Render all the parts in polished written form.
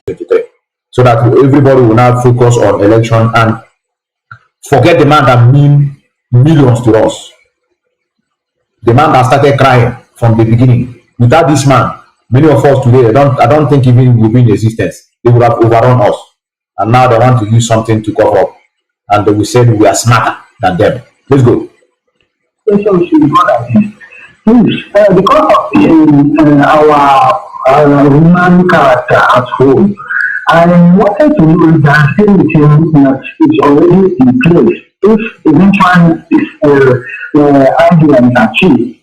2023. So that everybody will now focus on election and forget the man that means millions to us. The man that started crying from the beginning. Without this man, many of us today, I don't think even will be in existence. They would have overrun us. And now they want to use something to cover up. And they will say we are smarter than them. Let's go. Please, because of our human character at home, I wanted to know if there is anything that is already in place. If eventually this idea is achieved,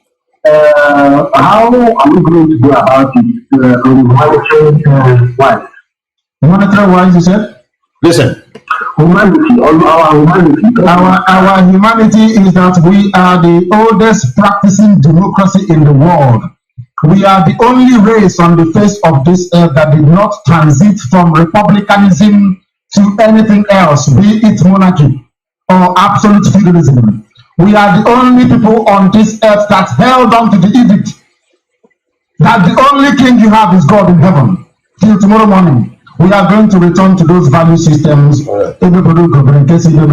how are we going to go about it on monetary wise? Monetary wise, you said? Listen. Humanity, our humanity. Our humanity is that we are the oldest practicing democracy in the world. We are the only race on the face of this earth that did not transit from republicanism to anything else, be it monarchy or absolute feudalism. We are the only people on this earth that held on to the edict that the only king you have is God in heaven. Till tomorrow morning, we are going to return to those value systems. Everybody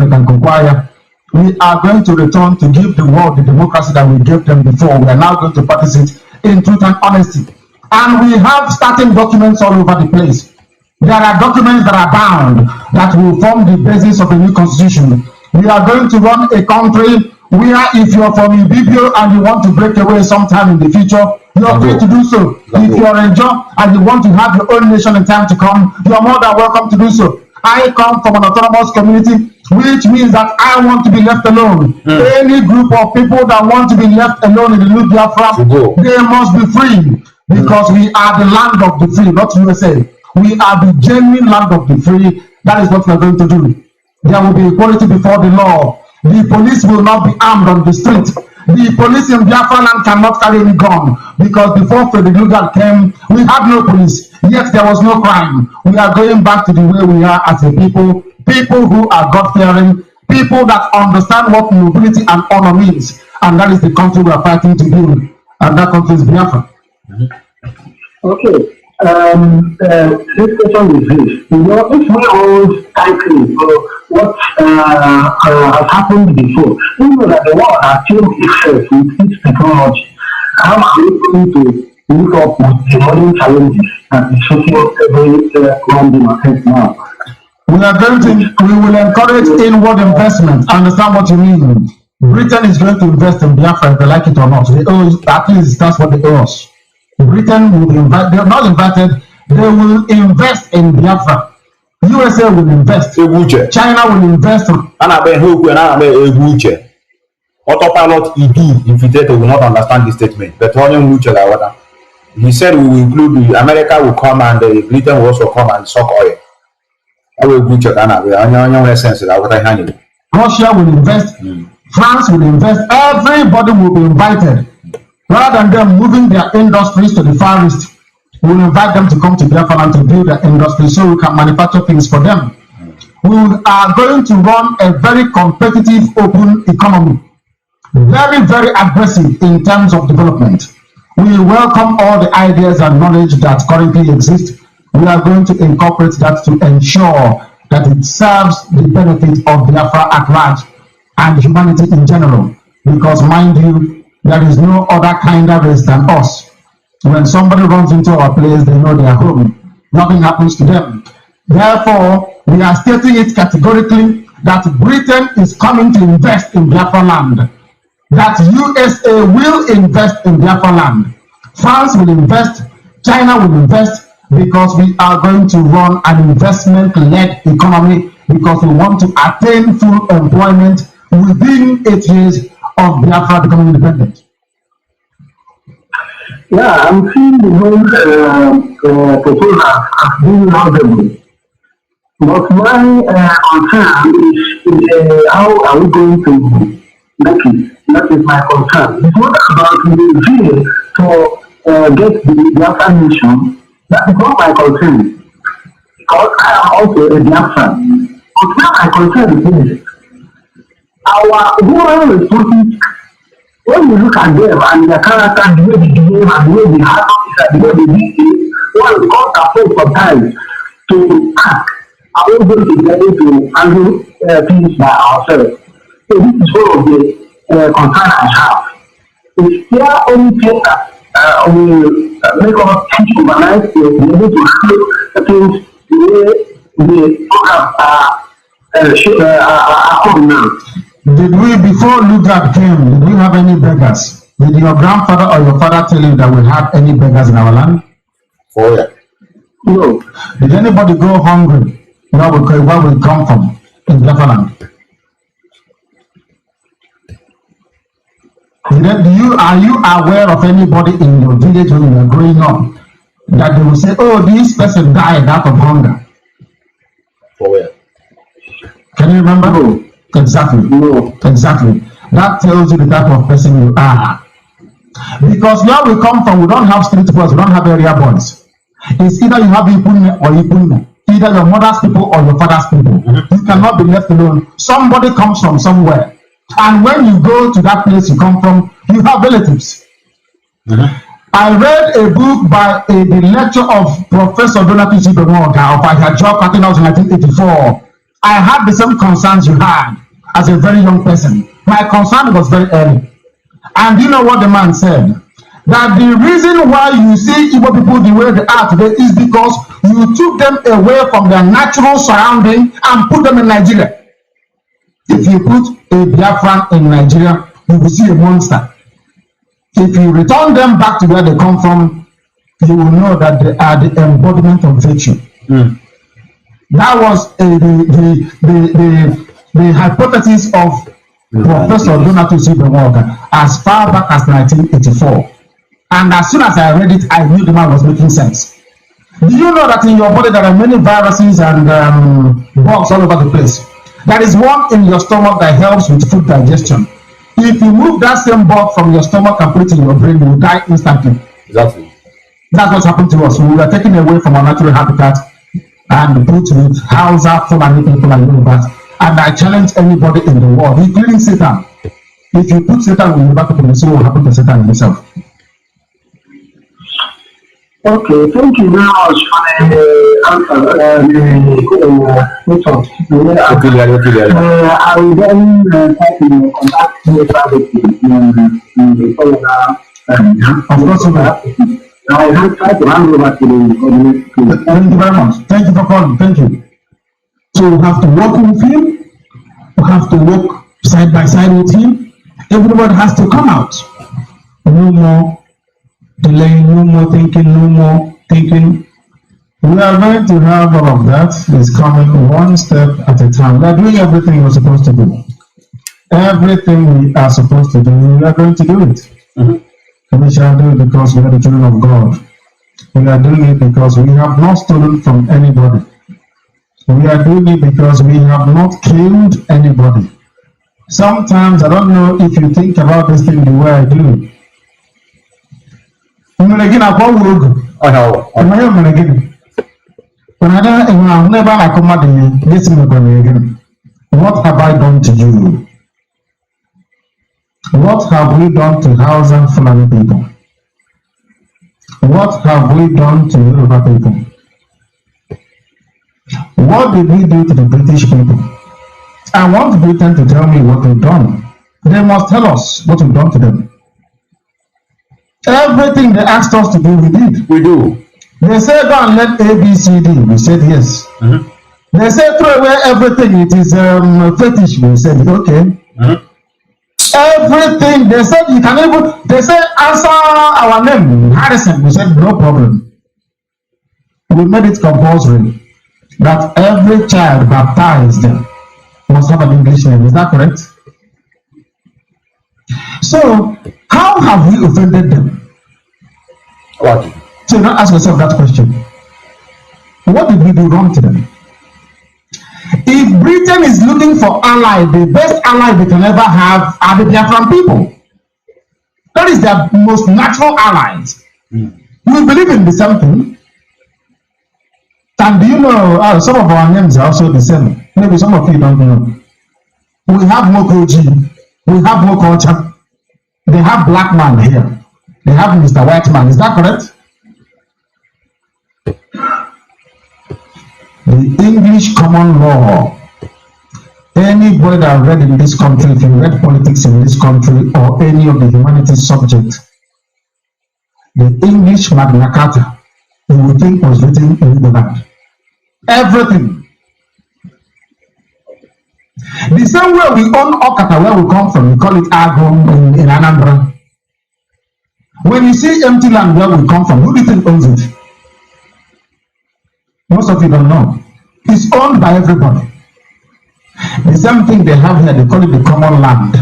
can conquer. We are going to return to give the world the democracy that we gave them before. We are now going to practice it in truth and honesty. And we have starting documents all over the place. There are documents that are bound that will form the basis of a new constitution. We are going to run a country where if you're from Ibibio and you want to break away sometime in the future, you're free to do so. If you're a job and you want to have your own nation in time to come, you're more than welcome to do so. I come from an autonomous community, which means that I want to be left alone. Any group of people that want to be left alone in the new Biafra, they must be free, because we are the land of the free, not USA. We are the genuine land of the free. That is what we're going to do. There will be equality before the law. The police will not be armed on the street. The police in Biafra land cannot carry any gun, because before Frederick Lugar came, we had no police, yet there was no crime. We are going back to the way we are as a people who are God-fearing, people that understand what nobility and honor means, and that is the country we are fighting to build, and that country is Biafra. Okay. This question is this. You know, if we hold tightly what has happened before, we know that the world has changed itself with its technology. How are we going to look up with the modern challenges that is facing every London affairs now? We will encourage inward investment. I understand what you mean. Britain is going to invest in Biafra if they like it or not. They owe, at least that's what they owe us. Britain will be invited, they're not invited, they will invest in Biafra. USA will invest. China will invest. Autopilot ED infiltrator will not understand this statement. But he said we will include America will come and Britain will also come and suck oil. Russia will invest. France will invest. Everybody will be invited. Rather than them moving their industries to the Far East, we will invite them to come to Biafra land to build their industry so we can manufacture things for them. We are going to run a very competitive, open economy. Very, very aggressive in terms of development. We welcome all the ideas and knowledge that currently exist. We are going to incorporate that to ensure that it serves the benefit of Biafra at large and humanity in general. Because mind you, there is no other kind of race than us. When somebody runs into our place, they know they are home. Nothing happens to them. Therefore, we are stating it categorically that Britain is coming to invest in Biafra land. That USA will invest in Biafra land. France will invest. China will invest, because we are going to run an investment-led economy, because we want to attain full employment within 8 years of Biafra becoming independent. Yeah, I'm seeing the whole proposal as being laudable. But my concern is how are we going to make it? That is my concern. It's not about the zeal to get the Biafra nation. That is not my concern. Because I am also a Biafran. But now my concern is our human resources. When you look at them and their character, the way they behave and the way they handle it and the way they do things, one becomes afraid sometimes to ask, are we going to be able to handle things by ourselves? So this is one of the concern I have. Is there anything that will make us think overnight to be able to handle things the way the programs are coming now? Did we, before Lugard came, did we have any beggars? Did your grandfather or your father tell you that we have any beggars in our land? Oh yeah. No. Did anybody go hungry where we come from in Biafra land? Are you aware of anybody in your village when you were growing up that they will say, oh, this person died out of hunger? For where? Can you remember? No. Exactly. No. Exactly. That tells you the type of person you are. Because where we come from, we don't have street boys, we don't have area boys. It's either you have Ipunne or Ipunne, either your mother's people or your father's people. Mm-hmm. You cannot be left alone. Somebody comes from somewhere. And when you go to that place you come from, you have relatives. Mm-hmm. I read a book by the lecture of Professor Donatus Ibemoga of Ajajok, I think that was in 1984. I had the same concerns you had as a very young person. My concern was very early. And you know what the man said? That the reason why you see Igbo people the way they are today is because you took them away from their natural surrounding and put them in Nigeria. If you put a Biafran in Nigeria, you will see a monster. If you return them back to where they come from, you will know that they are the embodiment of virtue. Mm. That was the hypothesis of Professor Donatus Ibemoga as far back as 1984. And as soon as I read it, I knew the man was making sense. Do you know that in your body there are many viruses and bugs all over the place? There is one in your stomach that helps with food digestion. If you move that same bug from your stomach and put it in your brain, you will die instantly. Exactly. That's what happened to us. We were taken away from our natural habitat and put with Hausa, Fulani people and Yorubas. And I challenge anybody in the world, including Satan. If you put Satan with Yoruba people, you see what will happen to Satan himself. Okay, thank you very much for the answer. I will then try to contact you privately before of course, I will try to hand over to the Thank you very much. Thank you for calling. Thank you. So we have to work with him. We have to work side by side with him. Everybody has to come out. No more delaying, no more thinking, no more thinking. We are going to have all of that. It's coming one step at a time. We are doing everything we're supposed to do. Everything we are supposed to do, we are going to do it. Mm-hmm. And we shall do it because we are the children of God. We are doing it because we have not stolen from anybody. We are doing it because we have not killed anybody. Sometimes I don't know if you think about this thing the way I do. What have I done to you? What have we done to Hausa Fulani people? What have we done to Yoruba people? What did we do to the British people? I want Britain to tell me what they've done. They must tell us what we've done to them. Everything they asked us to do, we did. We do. They said go and let A, B, C, D. We said yes. Mm-hmm. They said throw away everything. It is fetish. We said okay. Mm-hmm. Everything they said you can even. They said answer our name Harrison. We said no problem. We made it compulsory that every child baptized must have an English name. Is that correct? So, how have we offended them? What? So, now ask yourself that question. What did we do wrong to them? If Britain is looking for ally, the best ally they can ever have are the Biafran people. That is their most natural allies. Mm. We believe in the same thing. And do you know, some of our names are also the same. Maybe some of you don't know. We have Mokoji. We have Mokocha. They have black man here. They have Mr. White man. Is that correct? The English common law. Anybody that read in this country, if you read politics in this country or any of the humanities subject, the English Magna Carta, you would think was written in the land. Everything. The same way we own Okata, where we come from, we call it Agum in Anambra. When you see empty land where we come from, who do you think owns it? Most of you don't know. It's owned by everybody. The same thing they have here, they call it the common land.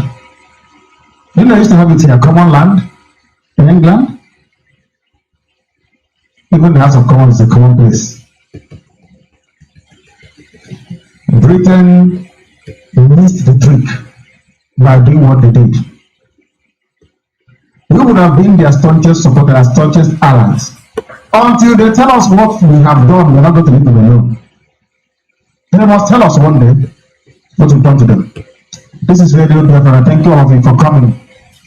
You know, they used to have it here, common land in England. Even the House of Commons is a common place. Britain missed the trick by doing what they did. We would have been their staunchest supporters, their staunchest allies. Until they tell us what we have done, we're not going to leave them alone. They must tell us one day what we've done to them. This is Radio Biafra. Thank you all of you for coming.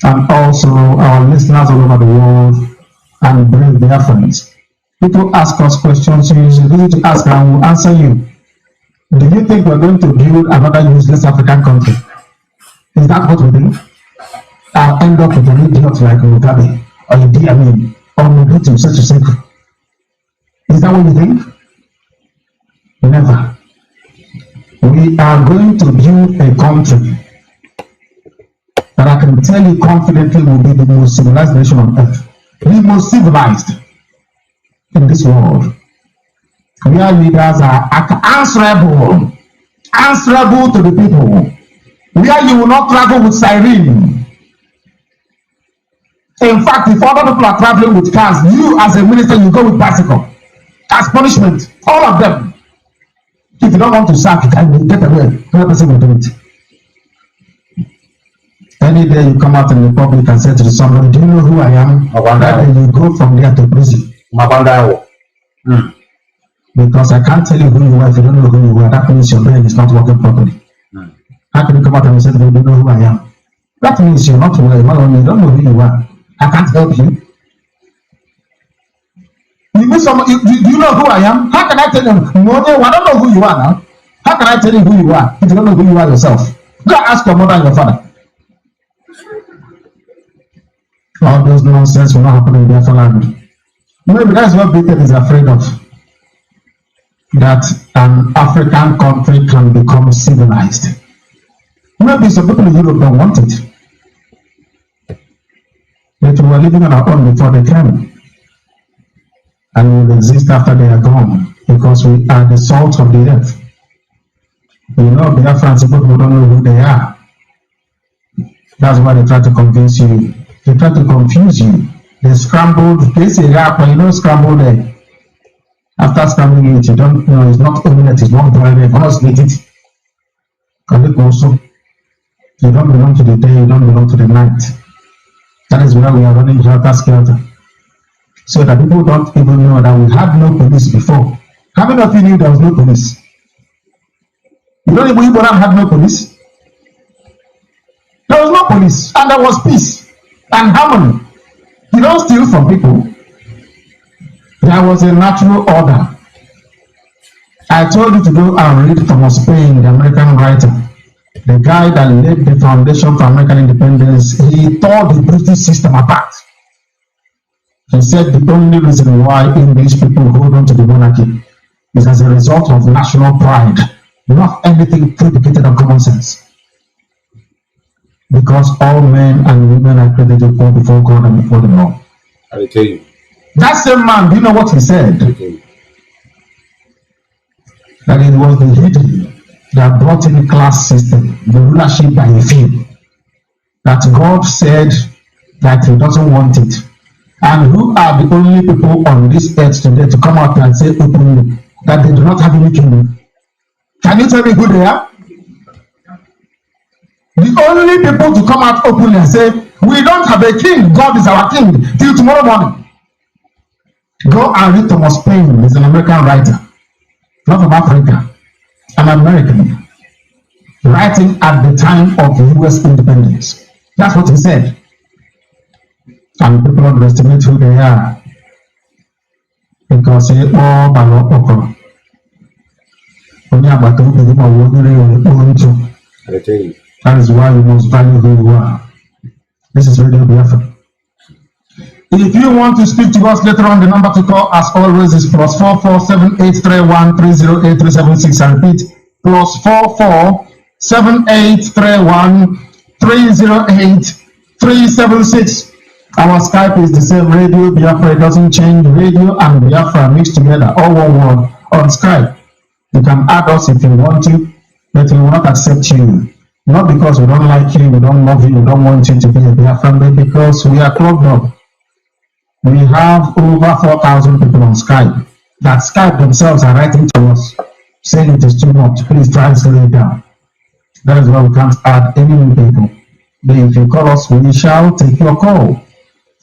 And also our listeners all over the world and brave Biafrans. People ask us questions, so you need to ask and we'll answer you. Do you think we're going to build another useless African country? Is that what we think? I'll end up with an idiot like Mugabe or Idi Amin or Mobutu Sese Seko. Is that what you think? Never. We are going to build a country that I can tell you confidently will be the most civilized nation on earth. The most civilized in this world. Where leaders are answerable to the people. Where you will not travel with siren. In fact, if other people are traveling with cars, you as a minister, you go with bicycle. As punishment, all of them. If you don't want to serve, you can get away. No person will do it. Any day you come out in the public and say to somebody, do you know who I am? That day you go from there to prison. Because I can't tell you who you are if you don't know who you are. That means your brain is not working properly. How can you come out and say, do you know who I am? That means you're not well. You don't know who you are. I can't help you. You mean somebody, do you know who I am? How can I tell you? No, I don't know who you are now. How can I tell you who you are if you don't know who you are yourself? Go ask your mother and your father. All those nonsense will not happen in Biafra land. Maybe that's what Britain is afraid of. That an African country can become civilized. Maybe some people in Europe don't want it. But we were living on our own before they came. And we will exist after they are gone. Because we are the salt of the earth. You know, Biafrans, people who don't know who they are. That's why they try to convince you. They try to confuse you. They scrambled, they say rapper, you know, scrambled egg. After scrambling it, you don't know, it's not omelette, it's not boiled egg. Once you eat it, also, you don't belong to the day, you don't belong to the night. That is why we are running helter-skelter. So that people don't even know that we had no police before. How many of you knew there was no police? You don't even had no police? There was no police, and there was peace and harmony. You don't steal from people. There was a natural order. I told you to go and read Thomas Paine, the American writer. The guy that laid the foundation for American independence. He tore the British system apart. He said the only reason why English people hold on to the monarchy is as a result of national pride, not anything predicated on common sense. Because all men and women are created equal before God and before the law. I will tell you. That same man, do you know what he said? That it was the hidden that brought in the class system, the rulership by a few. That God said that he doesn't want it. And who are the only people on this earth today to come out and say openly that they do not have any kingdom? Can you tell me who they are? The only people to come out openly and say, we don't have a king, God is our king, till tomorrow morning. Go and read Thomas Paine. He's an American writer, not from Africa, an American, writing at the time of the US independence. That's what he said. And people underestimate who they are because they all I tell you. That is why you must value who you are. This is Radio Biafra. If you want to speak to us later on, the number to call, as always, is +447831308376. I repeat, +447831308376. Our Skype is the same, Radio Biafra. It doesn't change. Radio and Biafra mixed together, all one word on Skype. You can add us if you want to, but we will not accept you. Not because we don't like you, we don't love you, we don't want you to be a Biafran, but because we are clogged up. We have over 4,000 people on Skype. That Skype themselves are writing to us, saying it is too much. Please try and slow it down. That is why we can't add any new people. But if you call us, we shall take your call.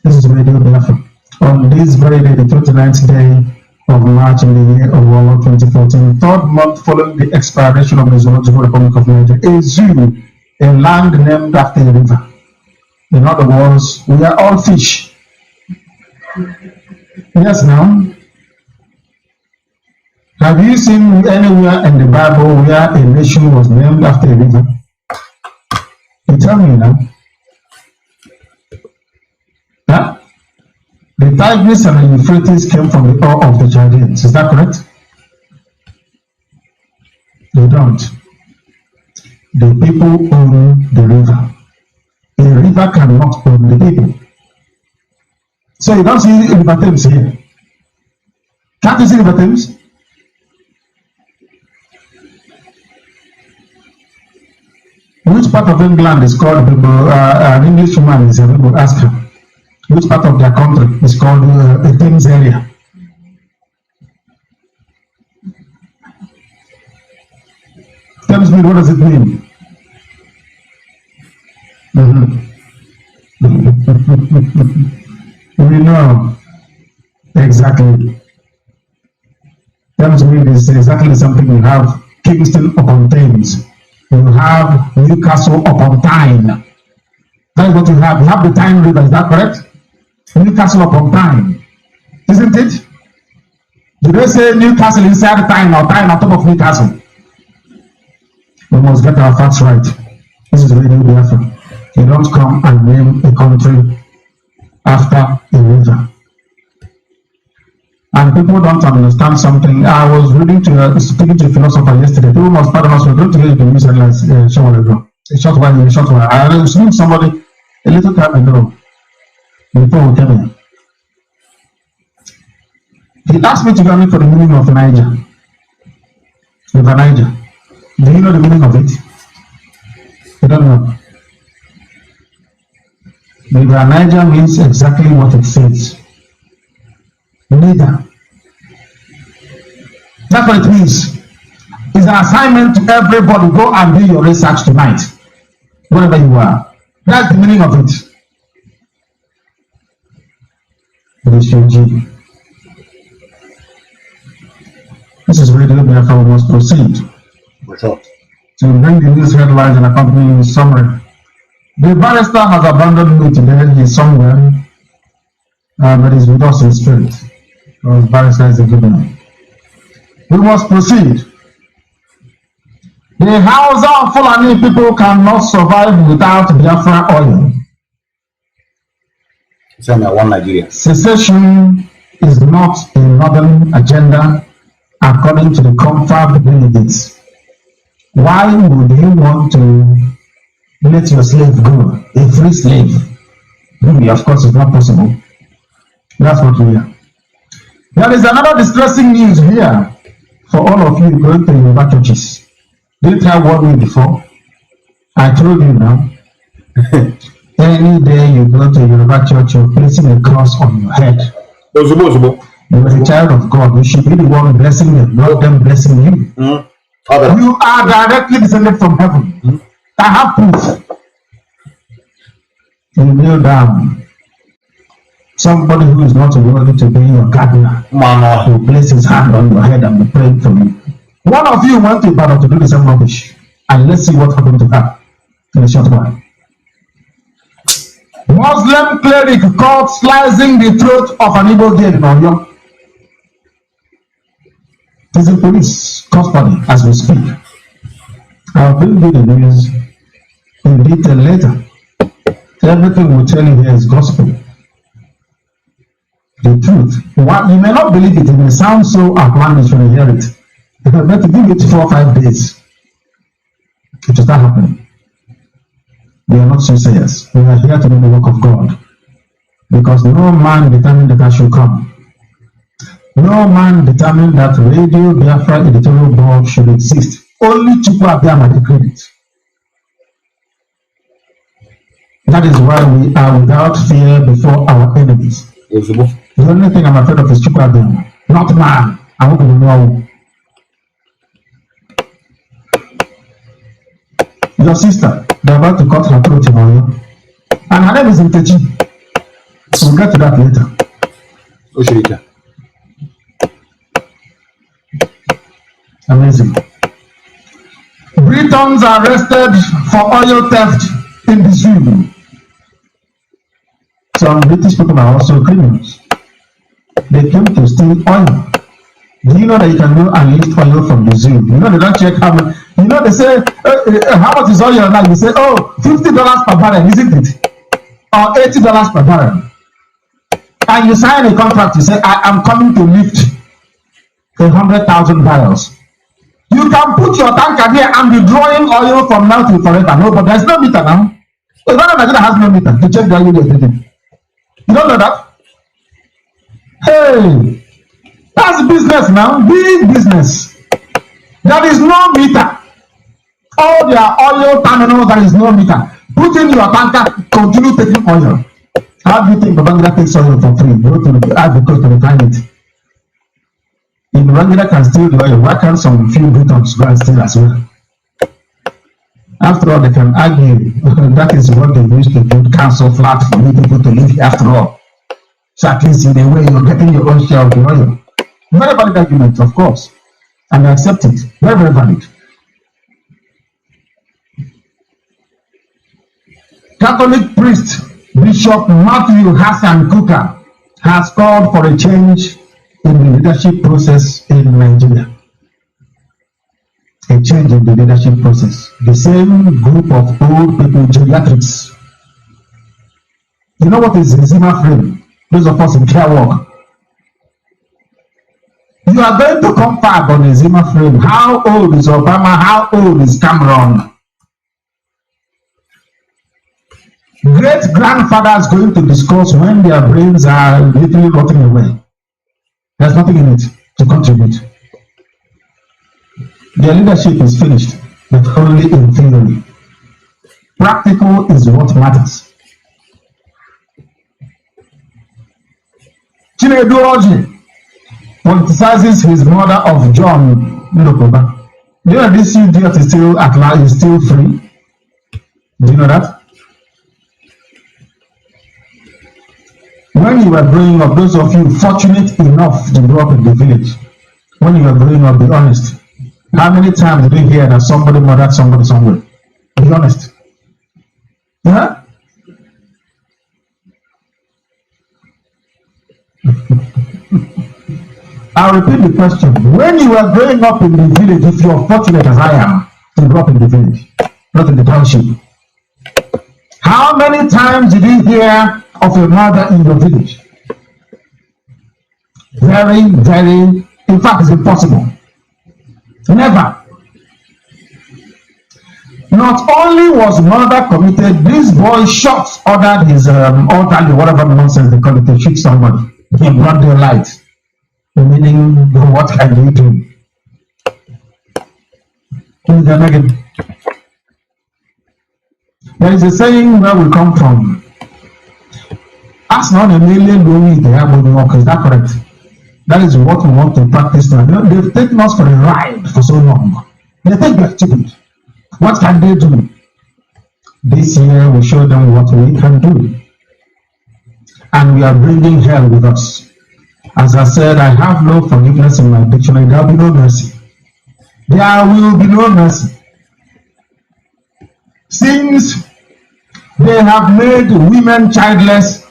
This is Radio Biafra. On this very day, the 29th day of March in the year of our Lord 2014, third month following the expiration of the Zoological Republic of Nigeria, a zoo, a land named after a river. In other words, we are all fish. Yes, now. Have you seen anywhere in the Bible where a nation was named after a river? You tell me now. Huh? The Tigris and the Euphrates came from the Ur of the Chaldeans. Is that correct? They don't. The people own the river. A river cannot own the people. So you don't see River Thames here. Can't you see River Thames? Which part of England is called, an English woman is able to ask her, which part of their country is called the Thames area? Thames mean, what does it mean? We know exactly. Thames mean is exactly something we have Kingston upon Thames. You have Newcastle upon Tyne. That is what you have. You have the Tyne River, is that correct? Newcastle upon Tyne, isn't it? Do they say Newcastle inside Tyne or Tyne on top of Newcastle? We must get our facts right. This is Radio Biafra. You don't come and name a country after a river. And people don't understand something. I was speaking to a philosopher yesterday. People must pardon us. We're going to hear the news headlines a short while. I was seeing somebody a little time ago before we came here. He asked me to go for the meaning of Niger. River Niger. Do you know the meaning of it? You don't know. River Niger means exactly what it says. Neither. That's what it means. It's an assignment to everybody. Go and do your research tonight, wherever you are. That's the meaning of it. Refugee. This is Radio Biafra. We must proceed. For sure. To bring the news headlines and accompanying summary. The barrister has abandoned me today. He's somewhere, but he's with us in spirit. The barrister is a good man. We must proceed. The Hausa and Fulani people cannot survive without Biafra oil. Send me one Nigeria. Secession is not a northern agenda according to the confirmed delegates. Why would you want to let your slave go, a free slave? Of course, it's not possible. That's what we are. There is another distressing news here for all of you going to Yoruba churches. Didn't I warn you before? I told you now. Any day you go to Yoruba church, you're placing a cross on your head. You are a child of God. You should be the one blessing them, not them blessing you. You are directly descended from heaven. I have proof. You kneel down. Somebody who is not worthy to be your gardener will place his hand on your head and be praying for you. One of you went to Ipob to do the same rubbish, and let's see what happened to her in a short while. Muslim cleric caught slicing the throat of an Igbo girl in Oyo. It is the police. custody as we speak. I'll bring you the news in detail later. Everything we tell you here is gospel. The truth. You may not believe it. It may sound so outlandish when you hear it. But give it 4 or 5 days, it will start happening. We are not soothsayers. We are here to do the work of God. Because no man determined that I should come. No man determined that Radio Biafra editorial board should exist. Only Chukwu Abiyama decreed it. That is why we are without fear before our enemies. The only thing I'm afraid of is Chukwu Abiyama, not man. I want to know. Your sister, they're about to cut her throat in Oyo. And her name is Nkechi. We'll get to that later. Oshirika. Amazing. Britons arrested for oil theft in the zoo. Some British people are also criminals. They came to steal oil. Do you know that you can go and lift oil from the zoo? You know they don't check how much. You know they say, how much is oil now? You say, oh, $50 per barrel, isn't it? Or $80 per barrel. And you sign a contract, you say, I am coming to lift 100,000 barrels. You can put your tanker there and be drawing oil from now to forever. No, but there's no meter now. The one Nigeria has no meter to check the oil you're taking. You don't know that? Hey, that's business now, big business. There is no meter. All their oil terminals, there is no meter. Put in your tanker, continue taking oil. How do you think Babangida takes oil for free? Go to the Ivory Coast to refine it. If Babangida can steal the oil, why can't some few Britons go and steal as well? After all, they can argue that is what they used to build council flat for you people to live here after all. So at least in a way you're getting your own share of the oil. Very valid argument, of course. And I accept it. Very, very valid. Catholic priest Bishop Matthew Hassan Kuka has called for a change in the leadership process in Nigeria. A change in the leadership process. The same group of old people, geriatrics. You know what is Zima frame? Those of us in care work. You are going to come back on a Zima frame. How old is Obama? How old is Cameron? Great grandfathers going to discuss when their brains are literally rotting away. There's nothing in it to contribute. Their leadership is finished, but only in theory. Practical is what matters. Chinedu Oji politicizes his mother of John Ndokoba. Do you know this idiot is still at large, is still free? Do you know that? When you were growing up, those of you fortunate enough to grow up in the village, when you were growing up, be honest. How many times did you hear that somebody murdered somebody somewhere? Be honest. Yeah? I'll repeat the question. When you were growing up in the village, if you're fortunate as I am to grow up in the village, not in the township, how many times did you hear of a murder in your village? Very, very, in fact, it's impossible. Never. Not only was murder committed, this boy shot, ordered his orderly, whatever nonsense they call it, to shoot somebody in broad daylight. Meaning, what can you do? There is a saying where we come from. Ask not a million going to have work. Is that correct? That is what we want to practice now. You know, they've taken us for a ride for so long. They think we're stupid. What can they do? This year we show them what we can do. And we are bringing hell with us. As I said, I have no forgiveness in my dictionary. There will be no mercy. There will be no mercy. Since they have made women childless,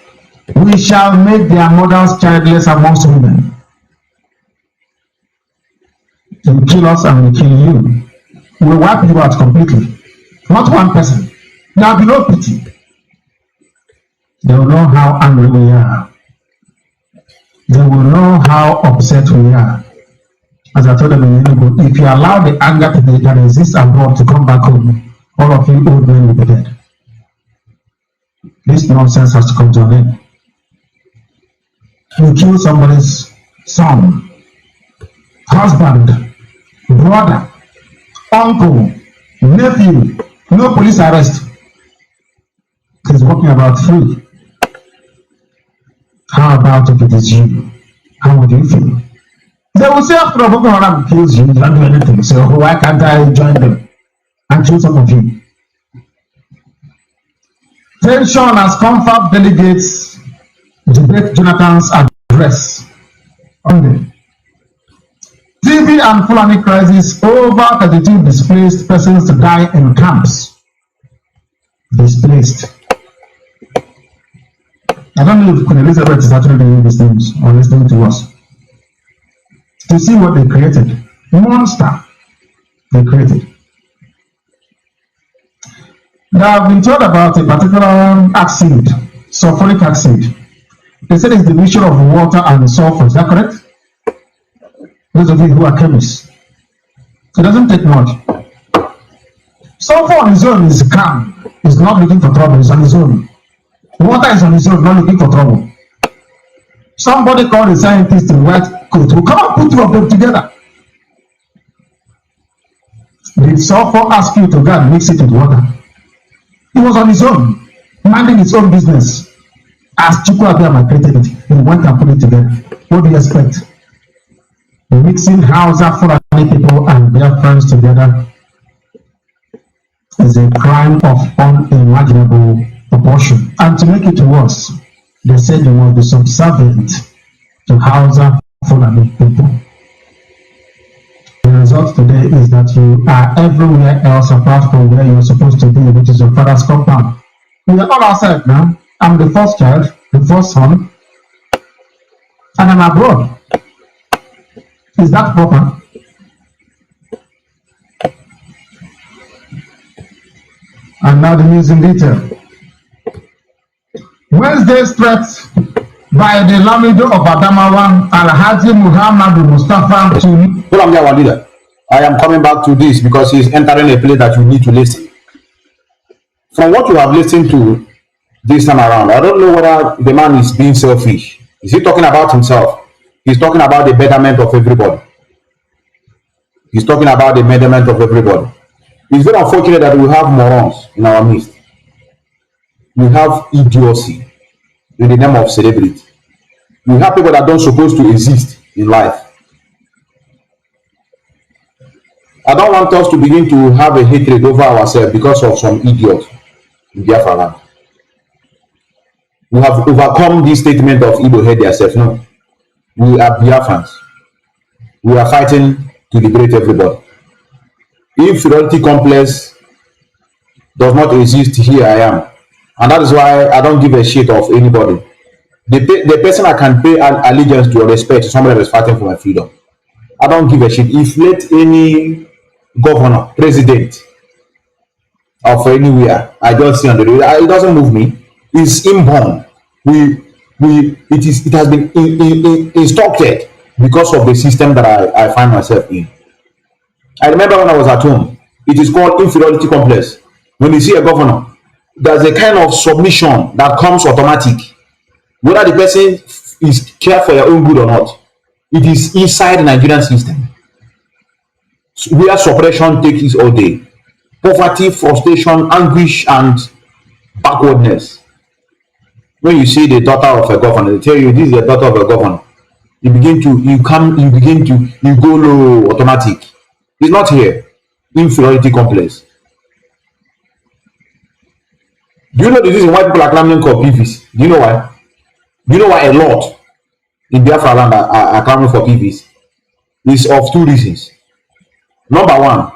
we shall make their mothers childless amongst women. They will kill us and we will kill you. We will wipe you out completely. Not one person. There will be no pity. They will know how angry we are. They will know how upset we are. As I told them in Enugu, if you allow the anger that exists abroad to come back home, all of you old men will be dead. This nonsense has to come to an end. You kill somebody's son, husband, brother, uncle, nephew, no police arrest. He's walking about free. How about if it is you? How would you feel? They will say after Boko Haram kills you, you don't do anything. So why can't I join them and kill some of you? Tension has confirmed delegates debate Jonathan's address on the TV and Fulani crisis. Over 32 displaced persons to die in camps. Displaced. I don't know if Queen Elizabeth is actually doing these things or listening to us. To see what they created. Monster they created. They have been told about a particular acid, sulfuric acid. They said it's the mixture of water and sulfur. Is that correct? Those of you who are chemists. It doesn't take much. Sulfur on its own is calm. It's not looking for trouble. It's on its own. Water is on its own, not looking for trouble. Somebody called a scientist in white coat will come and put two of them together. Did sulfur ask you to go and mix it with water? He was on his own, minding his own business. As Chukwu Abiyama created it, he went and put it together. What do you expect? Mixing Hausa-Service people and Biafrans together is a crime of unimaginable proportion. And to make it worse, they said you must be subservient to Hausa-Service people. The result today is that you are everywhere else apart from where you're supposed to be, which is your father's compound. We are all outside now. I'm the first child, the first son, and I'm abroad. Is that proper? And now the news in detail. Wednesday's threat by the Lamido of Adamawa, Alhaji Muhammadu Mustafa to... I am coming back to this because he's entering a place that you need to listen. From what you have listened to this time around, I don't know whether the man is being selfish. Is he talking about himself? He's talking about the betterment of everybody. He's talking about the betterment of everybody. It's very unfortunate that we have morons in our midst. We have idiocy in the name of celebrity. We have people that don't supposed to exist in life. I don't want us to begin to have a hatred over ourselves because of some idiot in Biafra land. We have overcome this statement of Igbo hate themselves. No. We are Biafrans. We are fighting to liberate everybody. Inferiority complex does not exist here. I am. And that is why I don't give a shit of anybody. The person I can pay allegiance to or respect is somebody that is fighting for my freedom. I don't give a shit. If let any governor, president of anywhere, I just see on the road, it doesn't move me. It's inborn. It has been instructed because of the system that I find myself in. I remember when I was at home, it is called inferiority complex. When you see a governor, there's a kind of submission that comes automatic. Whether the person is care for your own good or not, it is inside the Nigerian system. Where suppression takes its all day. Poverty, frustration, anguish, and backwardness. When you see the daughter of a governor, they tell you this is the daughter of a governor. You go low automatic. It's not here. Inferiority complex. Do you know the reason why people are clamoring for PVs? Do you know why? Do you know why a lot in Biafra land are clamoring for PVs? It's of two reasons. Number one,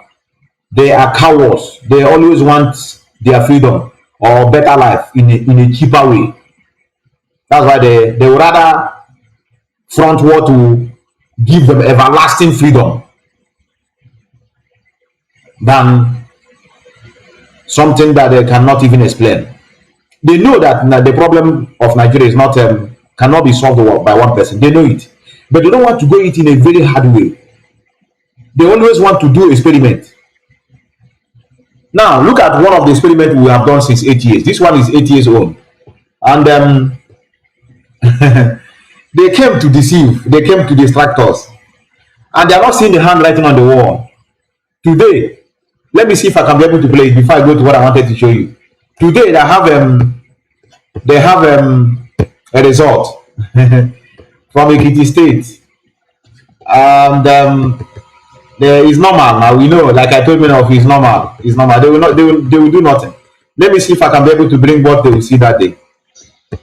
they are cowards. They always want their freedom or better life in a cheaper way. That's why they would rather front war to give them everlasting freedom than something that they cannot even explain. They know that the problem of Nigeria is not cannot be solved by one person. They know it, but they don't want to go it in a very hard way. They always want to do experiment. Now look at one of the experiments we have done since 8 years. This one is 8 years old, and they came to deceive. They came to distract us, and they are not seeing the handwriting on the wall. Today, let me see if I can be able to play it before I go to what I wanted to show you. Today they have a result from Ekiti State, and there is normal now. We know, like I told you, of is normal. It's normal. They will not. They will do nothing. Let me see if I can be able to bring what they will see that day.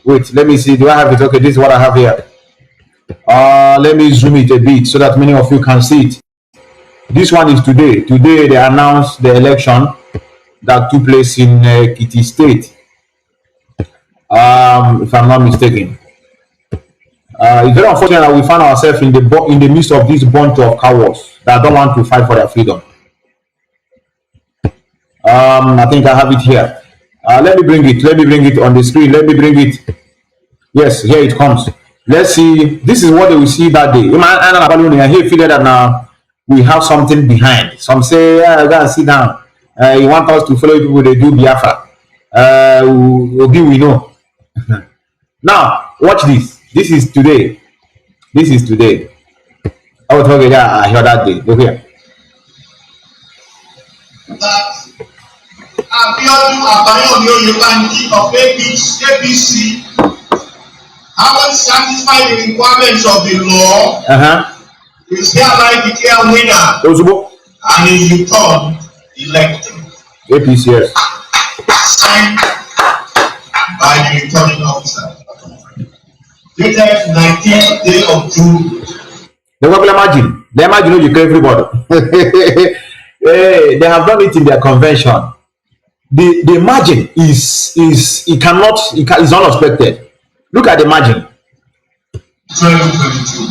Wait, let me see. Do I have it? Okay, this is what I have here. Let me zoom it a bit so that many of you can see it. This one is today. Today they announced the election that took place in Ekiti State. If I'm not mistaken. It's very unfortunate that we find ourselves in the midst of this bunch of cowards that don't want to fight for their freedom. I think I have it here. Let me bring it. Let me bring it on the screen. Let me bring it. Yes, here it comes. Let's see. This is what they will see that day. I hear feel that now we have something behind. Some say, "Yeah, gotta sit down. You want us to follow people? They do Biafra. We know." Now watch this. This is today. This is today. I was talking. I heard that day. Look here. That Abiodun Abayomi Oyebamiji of APC haven't satisfied the requirements of the law. Is hereby declared winner and is returned elected. APC, yes. Signed by the returning officer. Dated 19th day of June. They will imagine. They imagine you kill everybody. They have done it in their convention. The margin is unexpected. Look at the margin. 2022.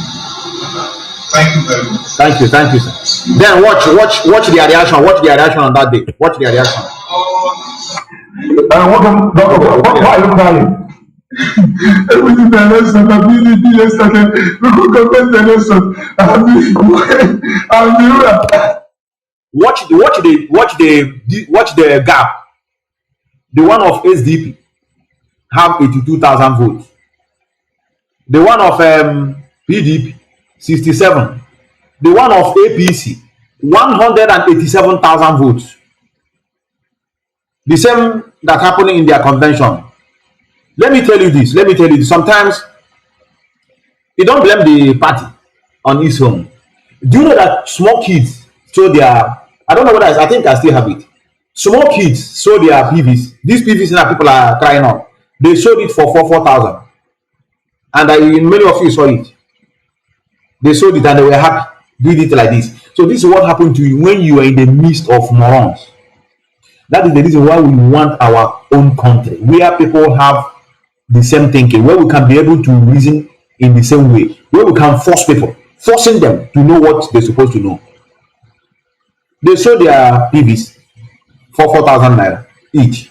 Thank you very much. Thank you, sir. Then watch their reaction. Watch their reaction on that day. Watch their reaction. Why are you crying? Everything the election, the PDP yesterday, local government election, Watch the gap. The one of SDP have 82,000 votes. The one of PDP 67. The one of APC 187,000 votes. The same that happening in their convention. Let me tell you this. Sometimes you don't blame the party on its own. Do you know that small kids show their, I don't know what I think I still have it. Small kids show their PVs. These PVs that people are crying on. They sold it for 4,000. And many of you saw it. They sold it and they were happy doing it like this. So this is what happened to you when you are in the midst of morons. That is the reason why we want our own country, where people have the same thinking, where we can be able to reason in the same way, where we can forcing them to know what they're supposed to know. They sold their PVs for 4,000 naira each.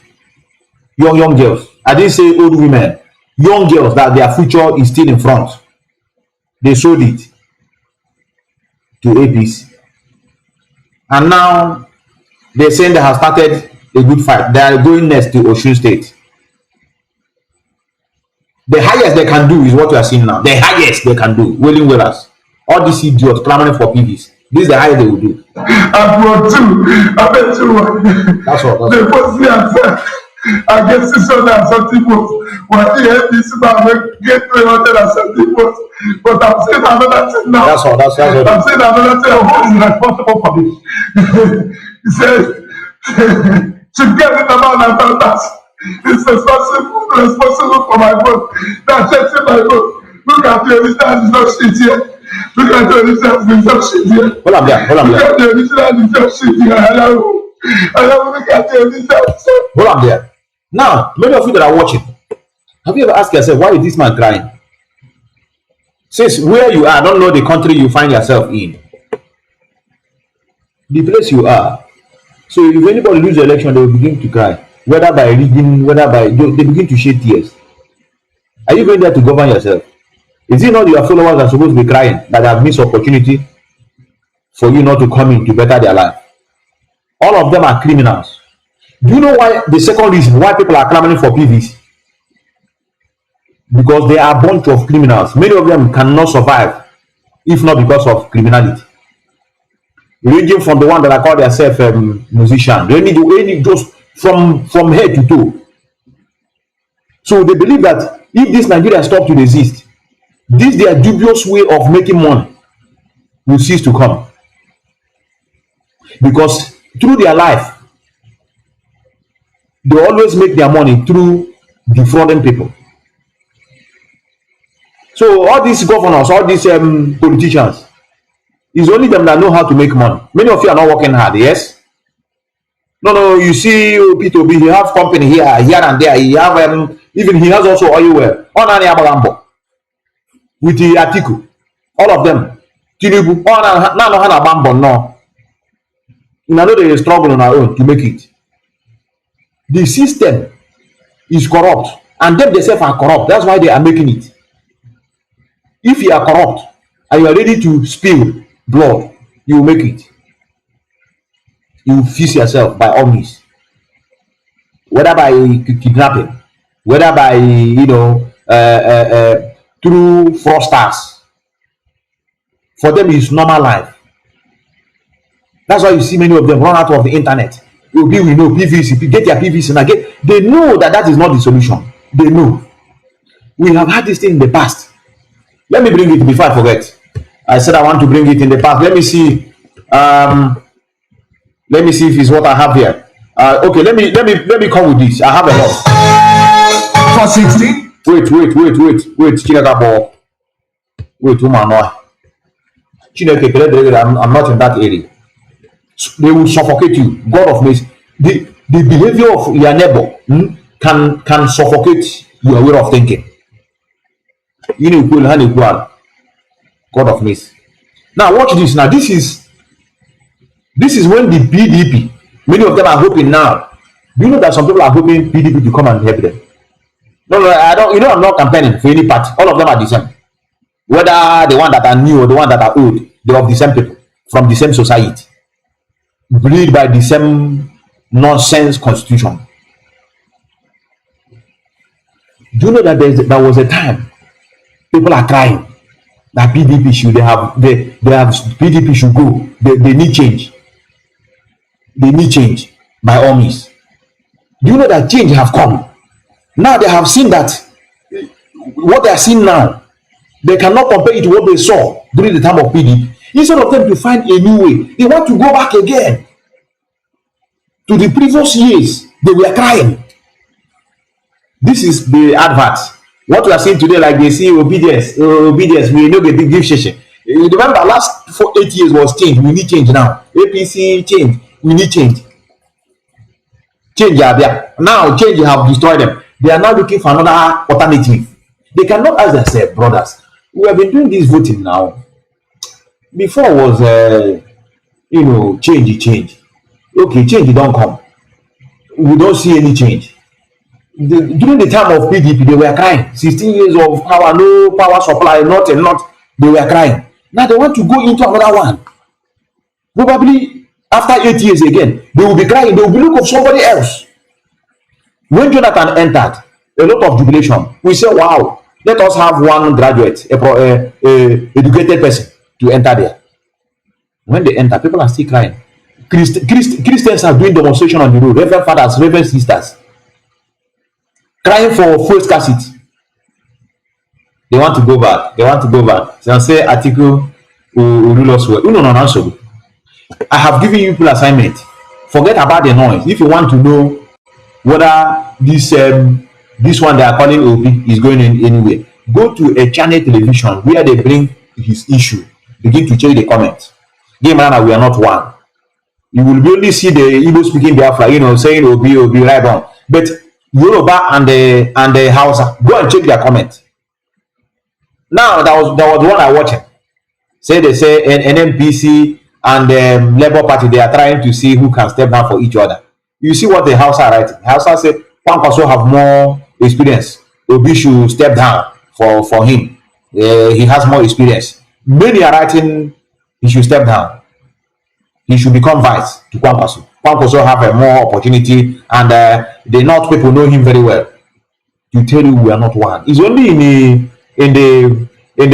Young girls. I didn't say old women. Young girls that their future is still in front. They sold it to APC. And now they're saying they have started a good fight. They are going next to Osun State. The highest they can do is what we are seeing now. The highest they can do. Willing Wellers. All these idiots clamoring for PVs. This is the highest they will do. I brought two. I bet you. That's all. They first I get 600 and something votes. But the APC man get 300 and something votes. But I'm saying another thing now. That's all. I'm saying another thing. Who is responsible for this? He said, to get it about that. It's responsible for my vote. That's checking my vote. Look at the original result sheet here. Look at the original result sheet here. Hold on there. Look at the original result sheet here. Look at the original result. Hold on there. Now, many of you that are watching, have you ever asked yourself, why is this man crying? Since where you are, I don't know the country you find yourself in. The place you are, So if anybody lose the election, they will begin to cry, whether by rigging, whether by they begin to shed tears. Are you going there to govern yourself? Is it not your followers are supposed to be crying that have missed opportunity for you not to come in to better their life? All of them are criminals. Do you know why? The second reason why people are clamoring for PVC? Because they are a bunch of criminals. Many of them cannot survive if not because of criminality. Ranging from the one that I call themselves musician, they need just from head to toe. So they believe that if this Nigeria stop to exist, this their dubious way of making money will cease to come. Because through their life, they always make their money through defrauding people. So all these governors, all these politicians, it's only them that know how to make money. Many of you are not working hard, yes? No, you see P2B, he have company here and there. He have even he has also oil well. On with the article, all of them. Tinubu, no. You know they struggle on our own to make it. The system is corrupt, and them themselves are corrupt. That's why they are making it. If you are corrupt and you are ready to spill blood, you will make it. You will fix yourself by all means, whether by kidnapping, whether by through fraudsters. For them, it's normal life. That's why you see many of them run out of the internet. We know PVC, get your PVC now. They know that is not the solution. They know. We have had this thing in the past. Let me bring it before I forget. I said I want to bring it in the past. Let me see. Let me see if it's what I have here. Okay, let me come with this. I have a lot. 460. Wait. Chineke, wait, woman. I'm not in that area. They will suffocate you. God of mercy. The behavior of your neighbor can suffocate your way of thinking. God of mercy. Now watch this. Now this is when the PDP, many of them are hoping now. Do you know that some people are hoping PDP to come and help them? No, I don't. You know, I'm not campaigning for any party. All of them are the same. Whether the one that are new or the one that are old, they're of the same people, from the same society, breed by the same nonsense constitution. Do you know that there was a time people are crying that PDP should PDP should go. They need change. They need change by all means. Do you know that change have come? Now they have seen that what they are seeing now, they cannot compare it to what they saw during the time of PDP. Instead of them to find a new way, they want to go back again to the previous years. They were crying. This is the advert. What we are seeing today, like they see obedience, we know the big give session. You remember last 8 years was change. We need change now. APC change. We need change. Change are there. Now change have destroyed them. They are now looking for another alternative. They cannot ask themselves, brothers, we have been doing this voting now. Before was change. Okay, change don't come. We don't see any change. During the time of PDP, they were crying. 16 years of power, no power supply, not. They were crying. Now they want to go into another one. Probably after 8 years again, they will be crying. They will be looking for somebody else. When Jonathan entered, a lot of jubilation. We say, wow, let us have one graduate, a educated person to enter there. When they enter, people are still crying. Christians are doing demonstration on the road. Reverend fathers, reverend sisters, crying for fuel scarcity. They want to go back. So I say article will rule us well. No. I have given you people assignment. Forget about the noise. If you want to know whether this one they are calling OP is going in anywhere, go to a channel television where they bring his issue. Begin to check the comments. Game man, we are not one. You will only see the Igbo speaking Biafra, saying OB right on. But Yoruba and the Hausa, go and check their comments. Now that was the one I watched. They say NMPC and the Labour Party, they are trying to see who can step down for each other. You see what the Hausa are writing. Hausa said Kwan also have more experience. Obi should step down for him. He has more experience. Many are writing he should step down. He should become vice to Kwankwaso. Kwankwaso have a more opportunity, and the North people know him very well. To tell you, we are not one. It's only in the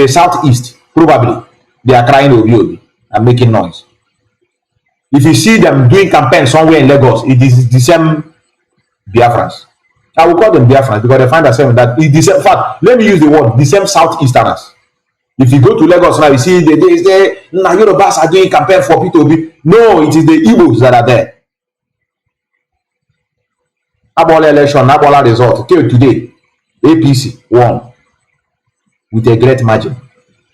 southeast, probably they are crying Obi and making noise. If you see them doing campaign somewhere in Lagos, it is the same Biafrans. I will call them Biafrans because they find themselves that it's the same. In fact, let me use the word the same southeasterners. If you go to Lagos now, you see the Yorubas are doing campaign for P2B. No, it is the Igbos that are there. Abola election, Abola result. Till today, APC won with a great margin.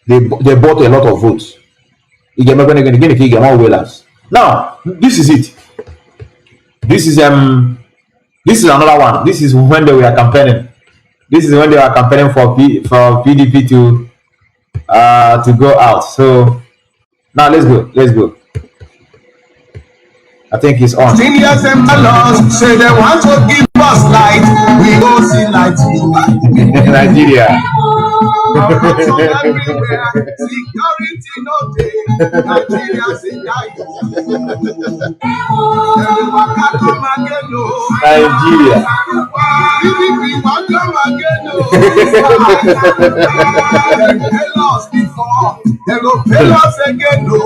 They bought a lot of votes. Now, this is it. This is another one. This is when they were campaigning. This is when they were campaigning for PDP to go out. So now let's go. I think it's on. Seniors and fellows say they want to give us light. We go see light in Nigeria. Security no day. Nigeria say Nigeria. PDP want come again. Tell us before. They go tell us again. No.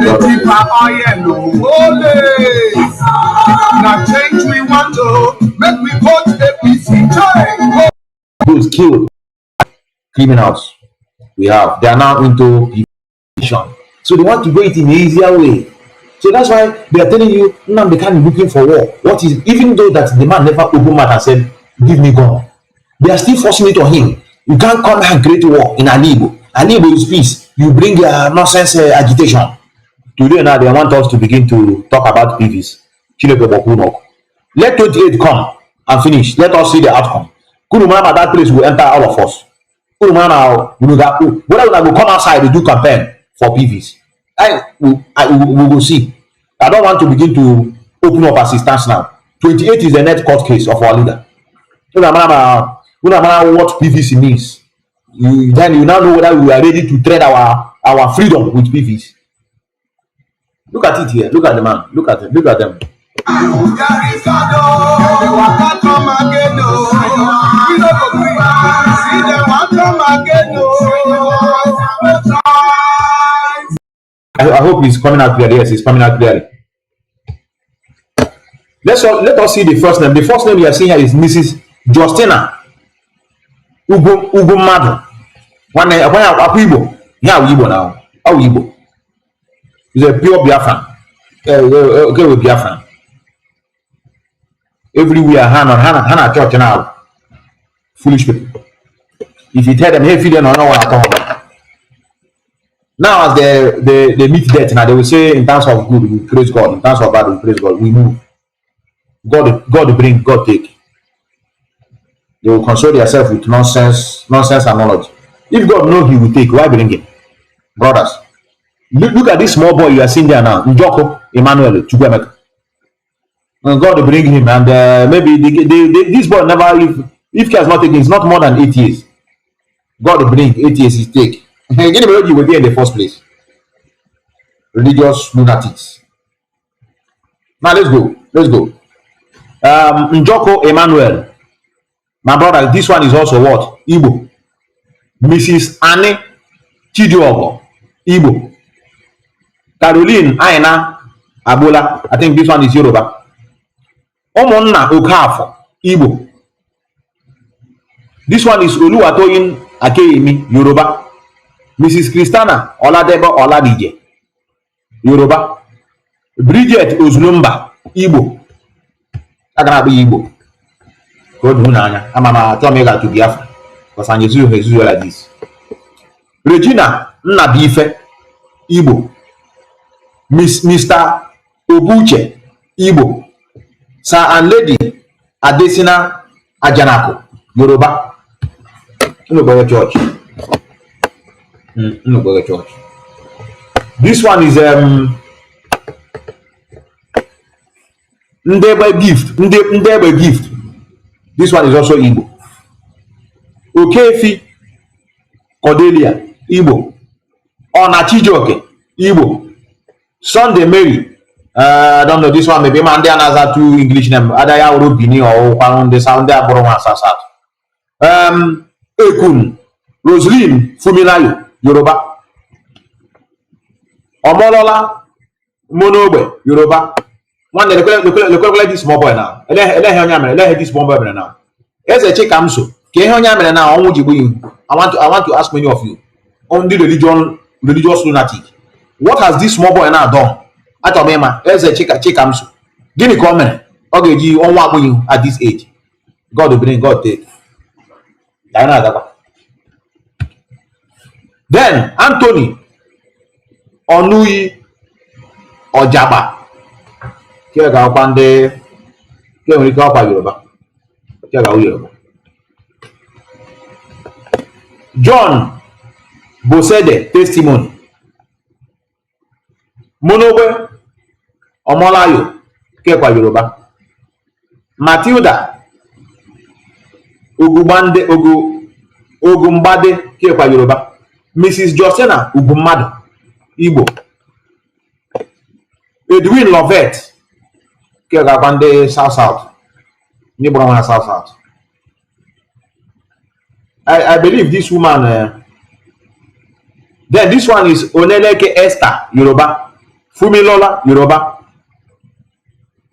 The cheaper oil. Ole. Now change we want to make we vote APC. Those killed criminals we have, they are now into petition. So they want to go it in an easier way. So that's why they are telling you, Nnamdi Kanu looking for war. What is, even though that the man never opened mouth and said, give me gun, they are still forcing it on him. You can't come and create war in Alibo. Alibo is peace. You bring nonsense agitation. Today now they want us to begin to talk about PVs. Let 28 come and finish. Let us see the outcome. Kurumana, that place will enter all of us. Kurumana, whether we will come outside to do campaign for PVs. We will see. I don't want to begin to open up assistance now. 28 is the net court case of our leader. So no matter what PVC means, then you now know whether we are ready to trade our freedom with PVs. Look at it here. Look at the man. Look at them. I hope it's coming out clearly. Yes, it's coming out clearly. Let us see the first name. The first name you are seeing here is Mrs. Justina Ugumadu. When Igbo, yeah, Igbo now. How Igbo? He's a pure Biafran. Okay, with Biafran. Everywhere, Hannah church now. Foolish people. If you tell them, hey, feed them, I don't know what I'm talking about. Now, as they meet death, now they will say, in terms of good, we praise God. In terms of bad, we praise God. We move. God bring, God take. They will console themselves with nonsense and knowledge. If God knows He will take, why bring Him? Brothers, look at this small boy you are seeing there now, Njoko Emmanuel Chukwemeka. God will bring him, and maybe this boy never, if he has not taken, it's not more than 8 years. God will bring 8 years he take. Again, you will be in the first place. Religious lunatics. Now let's go. Njoko Emmanuel, my brother. This one is also what? Igbo. Mrs. Anne Chidiogo, Igbo. Caroline Aina Abola, I think this one is Yoruba. Omonna Okafo, Igbo. This one is Oluwatoyin Akeyemi, Yoruba. Mrs. Christiana Oladebo Oladije, Yoruba. Bridget Ozlumba, Igbo. Agana be Igbo. God hunanya. Amama Tomega to Biafra. Because I'm Jesus like this. Regina Nnadi, Igbo. Mr. Obuche, Igbo. Sir and Lady Adesina Ajanako, Yoruba. No go to church. No go to church. This one is Ndebe gift, Ndebe gift. This one is also Igbo. Okefi Cordelia, Igbo. Onachijoke, Igbo. Sunday Mary. I don't know this one. Maybe man there another two English name. Adaya Urubini or one the sound there Boroma Sasat. Ekun Roseline Fumilayo Yoruba. Omolola Monobe Yoruba. One day look like this small boy now. Let this small boy now. As a check amso. Now I want to ask many of you on the religious lunatic. What has this small boy now done? At Omema, as a check amso. Give me comment. Okay, you on what you at this age. God will bring God take. Then Anthony Onui Ojaba. Here go pande. Here we go pa Yoruba. Here go Yoruba. John Bosede testimony. Monobe Omolayo Kekwa Yoruba. Matilda Ugubande Ogumbade Kekwa Yoruba. Mrs. Josena Ugumado Igbo. Edwin Lovett Kekwa Bande South Nibroma South. I believe this woman. Then this one is Oneleke Esther Yoruba. Fumilola Yoruba.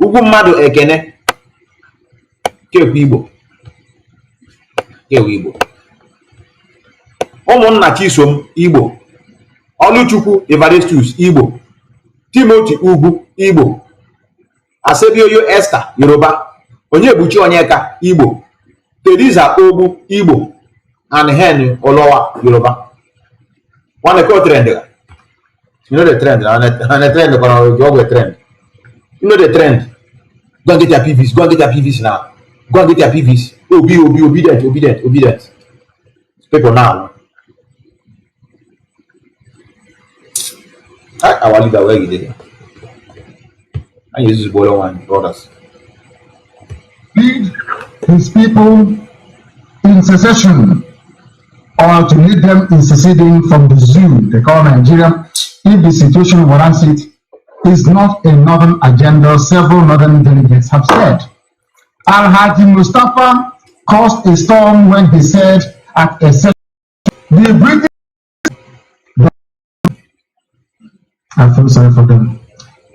Ugumado Ekene Kekwa Igbo. Omonna Chisom Igbo. Oluchukwu Evaristus Igbo. Timothy Ugu Igbo. Asebioyo Esther Yoruba. Onyebuchi Onyeka Igbo. Teresa Ogu Igbo. And Henry Olowa Yoruba. One call trend. You know the trend. And the trend the trend. You know the trend. Go and get your PVs. Go and get your PVs now. Go and get your PVs. Obedient. People now. Our leader where you did. And use this bolo one, brothers. Lead his people in secession, or to lead them in seceding from the zoo they call Nigeria, if the situation warrants it, is not a northern agenda, several northern delegates have said. Al-Hadi Mustafa caused a storm when he said at a session, the British... I feel sorry for them.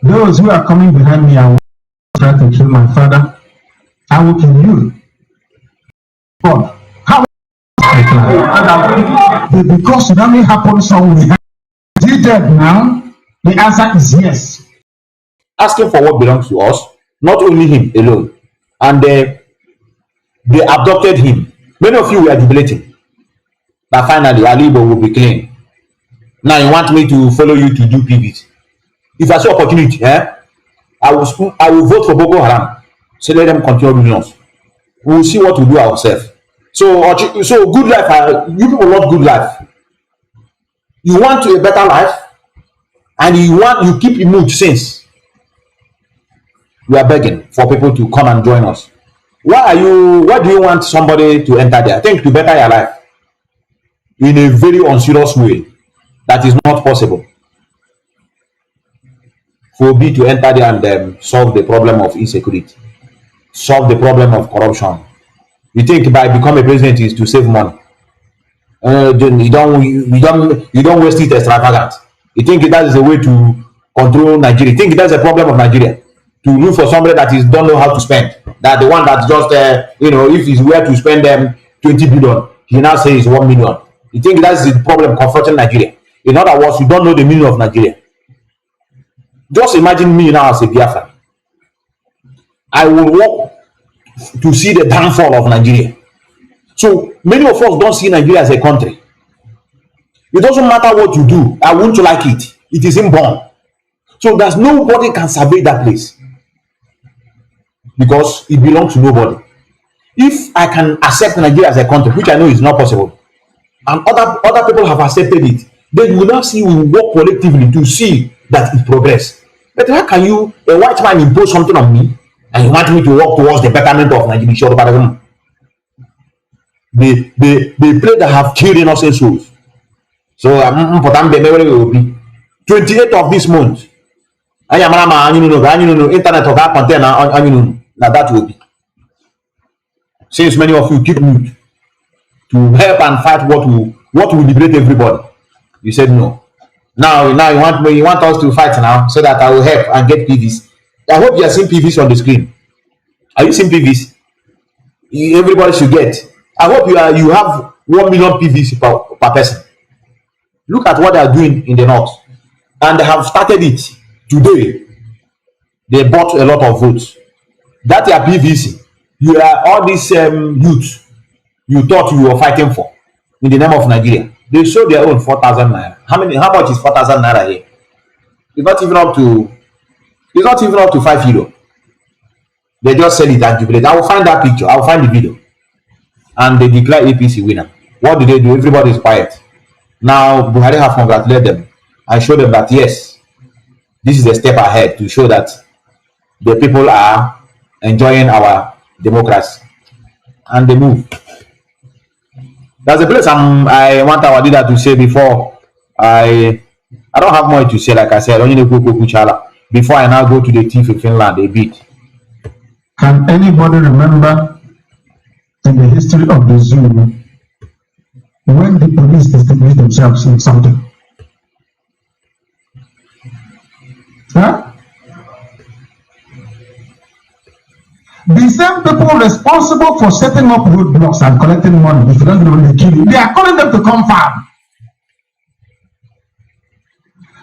Those who are coming behind me are trying to kill my father. I will kill you. But how? Because it only happened somewhere. Is he dead now? The answer is yes. Asking for what belongs to us, not only him alone. And they abducted him. Many of you were jubilating that finally Alibo will be clean. Now you want me to follow you to do PVs. If I see opportunity, I will vote for Boko Haram. So let them continue doing us. We will see what we do ourselves. So good life. You people want good life. You want a better life, and you keep in mood since we are begging for people to come and join us. Why do you want somebody to enter there? I think to better your life in a very unserious way that is not possible for me to enter there and solve the problem of insecurity, solve the problem of corruption. You think by becoming a president is to save money? You don't waste it extravagant. You think that is a way to control Nigeria? You think that's a problem of Nigeria? To look for somebody that don't know how to spend. That the one that just if he's where to spend 20 billion, he now says 1 million. You think that's the problem confronting Nigeria? In other words, you don't know the meaning of Nigeria. Just imagine me now as a Biafran. I will work to see the downfall of Nigeria. So many of us don't see Nigeria as a country. It doesn't matter what you do. I won't like it. It is inborn. So there's nobody can survey that place because it belongs to nobody. If I can accept Nigeria as a country, which I know is not possible, and other people have accepted it, then you will now see we work collectively to see that it progress. But how can you, a white man, impose something on me and you want me to work towards the betterment of Nigeria. The place that have killed innocent souls. So I'm 28th of this month. I am internet of that container. Now that will be. Since many of you keep mute to help and fight what will liberate everybody. You said no. Now you want us to fight now so that I will help and get PVs. I hope you are seeing PVs on the screen. Are you seeing PVs? Everybody should get. I hope you have 1 million PVs per person. Look at what they are doing in the north, and they have started it today. They bought a lot of votes. That are PVC. You are all these youths you thought you were fighting for in the name of Nigeria. They sold their own 4,000 naira. How much is 4,000 naira here? It's not even up to €5. They just sell it and jubilate. I will find that picture. I will find the video. And they declare APC winner. What do they do? Everybody is quiet. Now Buhari have congratulated them and show them that yes, this is a step ahead to show that the people are enjoying our democracy. And they move. That's the place I want our leader to say before I don't have more to say. Like I said, only before I now go to the thief in Finland, a bit. Can anybody remember in the history of the zoo when the police distinguished themselves in something? Huh? The same people responsible for setting up roadblocks and collecting money, if you don't know they kill you, they are calling them to come farm.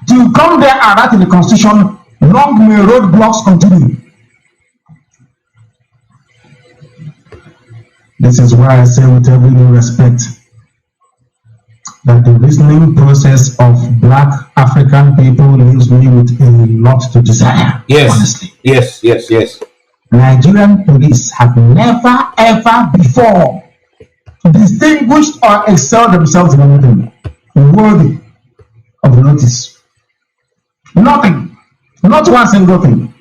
To come there and write in the constitution, long may roadblocks continue. This is why I say with every due respect that the reasoning process of Black African people leaves me with a lot to desire. Yes, honestly. Yes. Nigerian police have never ever before distinguished or excelled themselves in anything worthy of notice. Nothing. Not one single thing.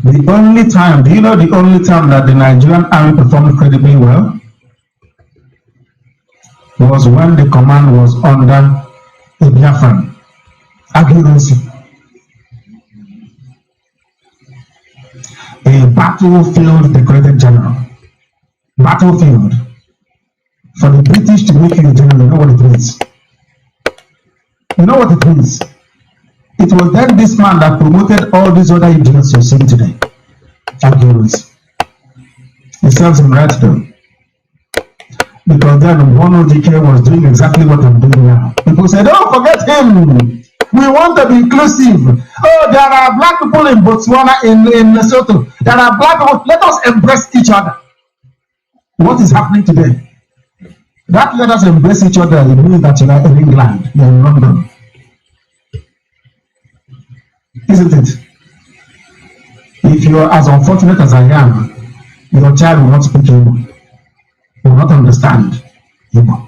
The only time, do you know the only time that the Nigerian army performed incredibly well? Was when the command was under a Biafran, Excelency. A battlefield decorated general. Battlefield. For the British to make you a general, you know what it means. You know what it means. It was then this man that promoted all these other idiots you're seeing today. Excelency. He serves him right though. Because then one OGK was doing exactly what I'm doing now. People said, oh, forget him. We want to be inclusive. Oh, there are Black people in Botswana, in Lesotho. There are Black people. Let us embrace each other. What is happening today? That let us embrace each other, it means that you are in England, you are in London. Isn't it? If you are as unfortunate as I am, your child will not speak Igbo. Will not understand Igbo.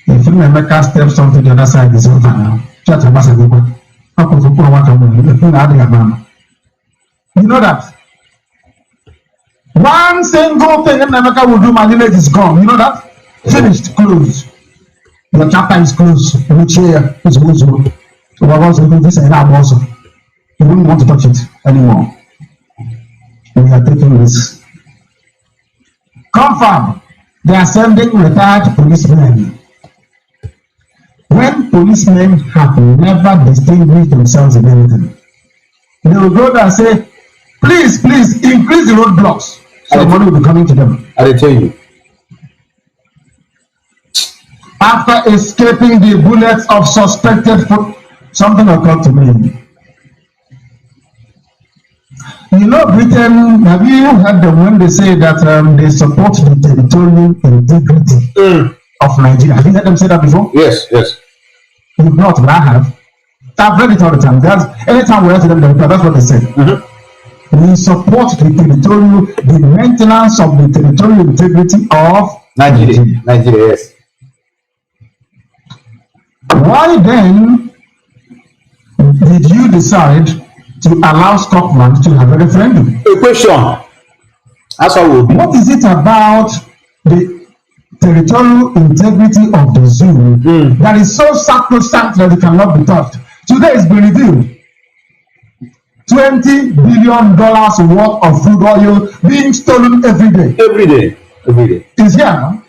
If you America steps onto the other side, it's over now. You know that? One single thing in America will do, my lineage is gone. You know that? Finished, closed. Your chapter is closed. Which year is closed? So what was this and that also? You wouldn't want to touch it anymore. We are taking this. Confirm. They are sending retired policemen. When policemen have never distinguished themselves in anything, they will go there and say, please, increase the roadblocks. So money will be coming to them. I will tell you. After escaping the bullets of suspected foot, something occurred to me. You know, Britain, have you heard them when they say that they support the territorial integrity of Nigeria? Have you heard them say that before? Yes. You've not, but I have. I've read it all the time. Anytime we ask them, that's what they say. We support the maintenance of the territorial integrity of Nigeria, yes. Why then did did you decide to allow Scotland to have a referendum? A question. That's all will be. What is it about the territorial integrity of the zoo that is so sacrosanct that it cannot be touched? Today it's been revealed. $20 billion worth of crude oil being stolen every day. Every day. It's here now.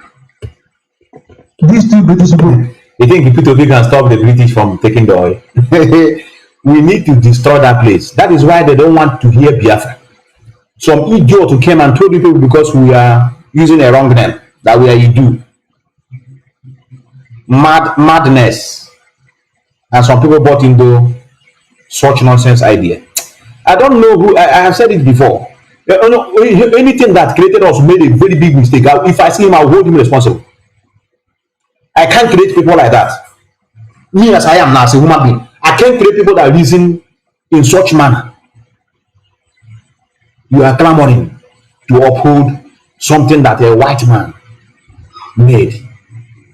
These two British people. You think Ipob can stop the British from taking the oil? We need to destroy that place. That is why they don't want to hear Biafra. Some idiot who came and told people because we are using a wrong name that we are Idu. Madness. And some people bought into such nonsense idea. I don't know who, I have said it before. Anything that created us made a very big mistake. If I see him, I'll hold him responsible. I can't create people like that. Me as I am now, as a human being, I can't create people that reason in such manner. You are clamoring to uphold something that a white man made.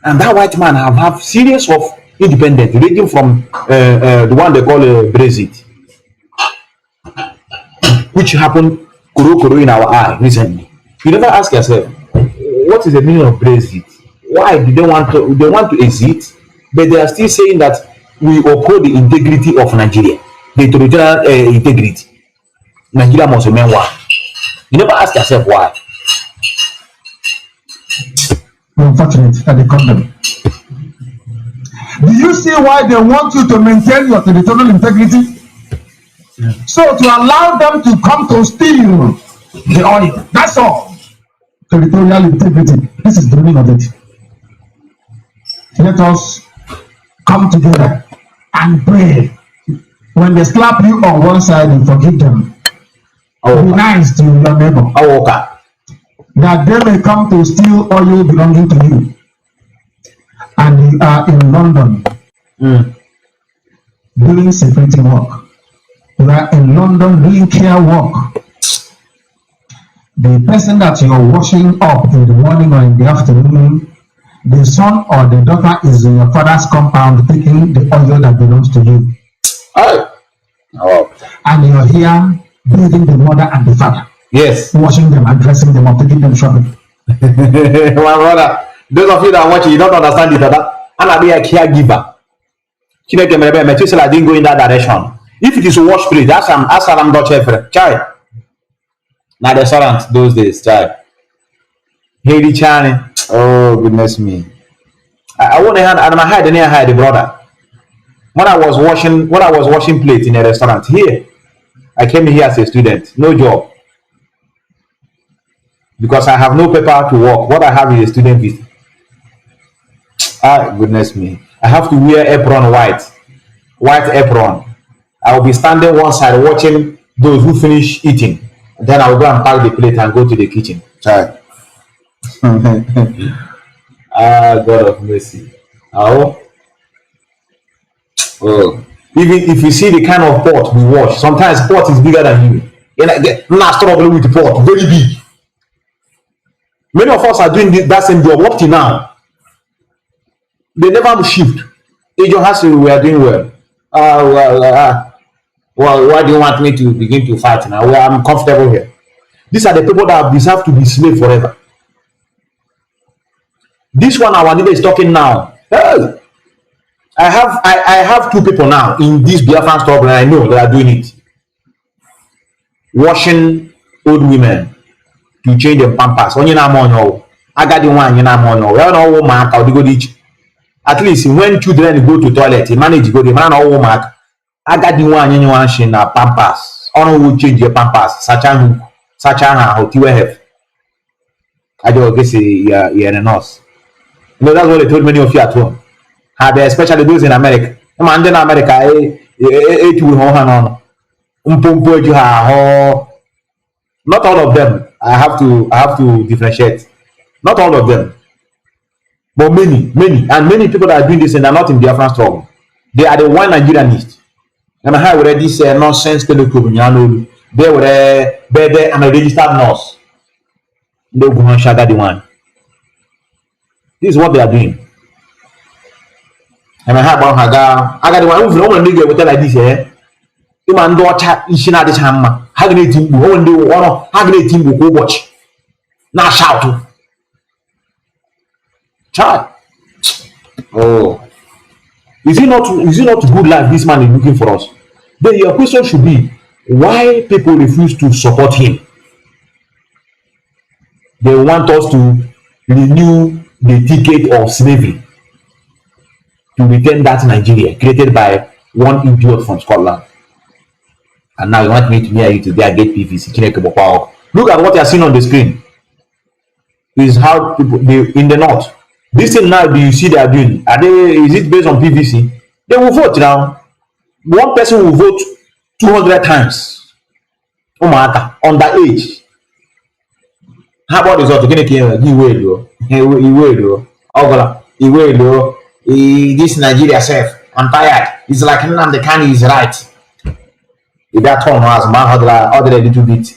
And that white man have series of independence, ranging from the one they call Brexit, which happened in our eye recently. You never ask yourself, what is the meaning of Brexit? Why do they want to exit? But they are still saying that we uphold the integrity of Nigeria, the territorial integrity. Nigeria must remain one. You never ask yourself why. Unfortunate that they come them. Do you see why they want you to maintain your territorial integrity? Yeah. So to allow them to come to steal the oil. That's all. Territorial integrity. This is the meaning of it. Let us come together and pray. When they slap you on one side, you forgive them. Be nice to your neighbor. That they may come to steal oil belonging to you. And you are in London doing security work. You are in London doing care work. The person that you are washing up in the morning or in the afternoon, the son or the daughter is in your father's compound taking the oil that belongs to you. And you're here bathing the mother and the father. Yes. Washing them and dressing them up, taking them shopping. My brother, those of you that watch it, you don't understand it, brother. I'll be a caregiver. Mazi Methuselah didn't go in that direction. If it is a wash plate, that's I'm Dutch effort. Child. Now the restaurant those days, child. Hey, Chani. Oh goodness me. I want to hand and my head and I had the brother. When I was washing plates in a restaurant here, I came here as a student, no job. Because I have no paper to work. What I have is a student visa. Goodness me. I have to wear apron white apron. I will be standing one side watching those who finish eating. Then I will go and pack the plate and go to the kitchen. Child. God of mercy. Oh. Even if you see the kind of pot we wash, sometimes pot is bigger than you. I'm not struggling with the pot, very big. Many of us are doing that same job up till now. They never shift. Agent has to, we are doing well. Well, why do you want me to begin to fight now? Well, I'm comfortable here. These are the people that deserve to be slaves forever. This one, our leader is talking now. Hey, I have two people now in this Biafran struggle, and I know they are doing it. Washing old women to change their pampers. When you know, I got the one you know. At least when children go to toilet, they manage to go. The man or woman, I got the one you want in pampers. Ono will change your pampers. Such a how you have. I just guess you're a nurse. You know, that's what they told many of you at home. Especially those in America. Man, in America, not all of them. I have to differentiate. Not all of them, but many, and many people that are doing this and are not in Biafran struggle. They are the one Nigerianist. And I have already this nonsense. They were there and a registered nurse. They go and shagger the one. This is what they are doing. And I have about Haga. I got the one who's no one nigga with like this, eh? ịma ndị ọcha isi na-adịcha mma ha ga na-eti mkpu onwe ndị ọrụ ha ga na-eti mkpu kwa ụbọchị na-ashaụtụ child. Oh, is it not good life this man is looking for us? Then your question should be, why people refuse to support him? They want us to renew the ticket of slavery to return that Nigeria created by one idiot from Scotland. And now you want me to near you today and get PVC. Look at what you are seeing on the screen. Is how people in the north. This thing now you see they are doing. Is it based on PVC? They will vote now. One person will vote 200 times. Underage. How about this? This Nigeria self. I'm tired. It's like Nnamdi Kanu is right. If that tone has man order a little bit.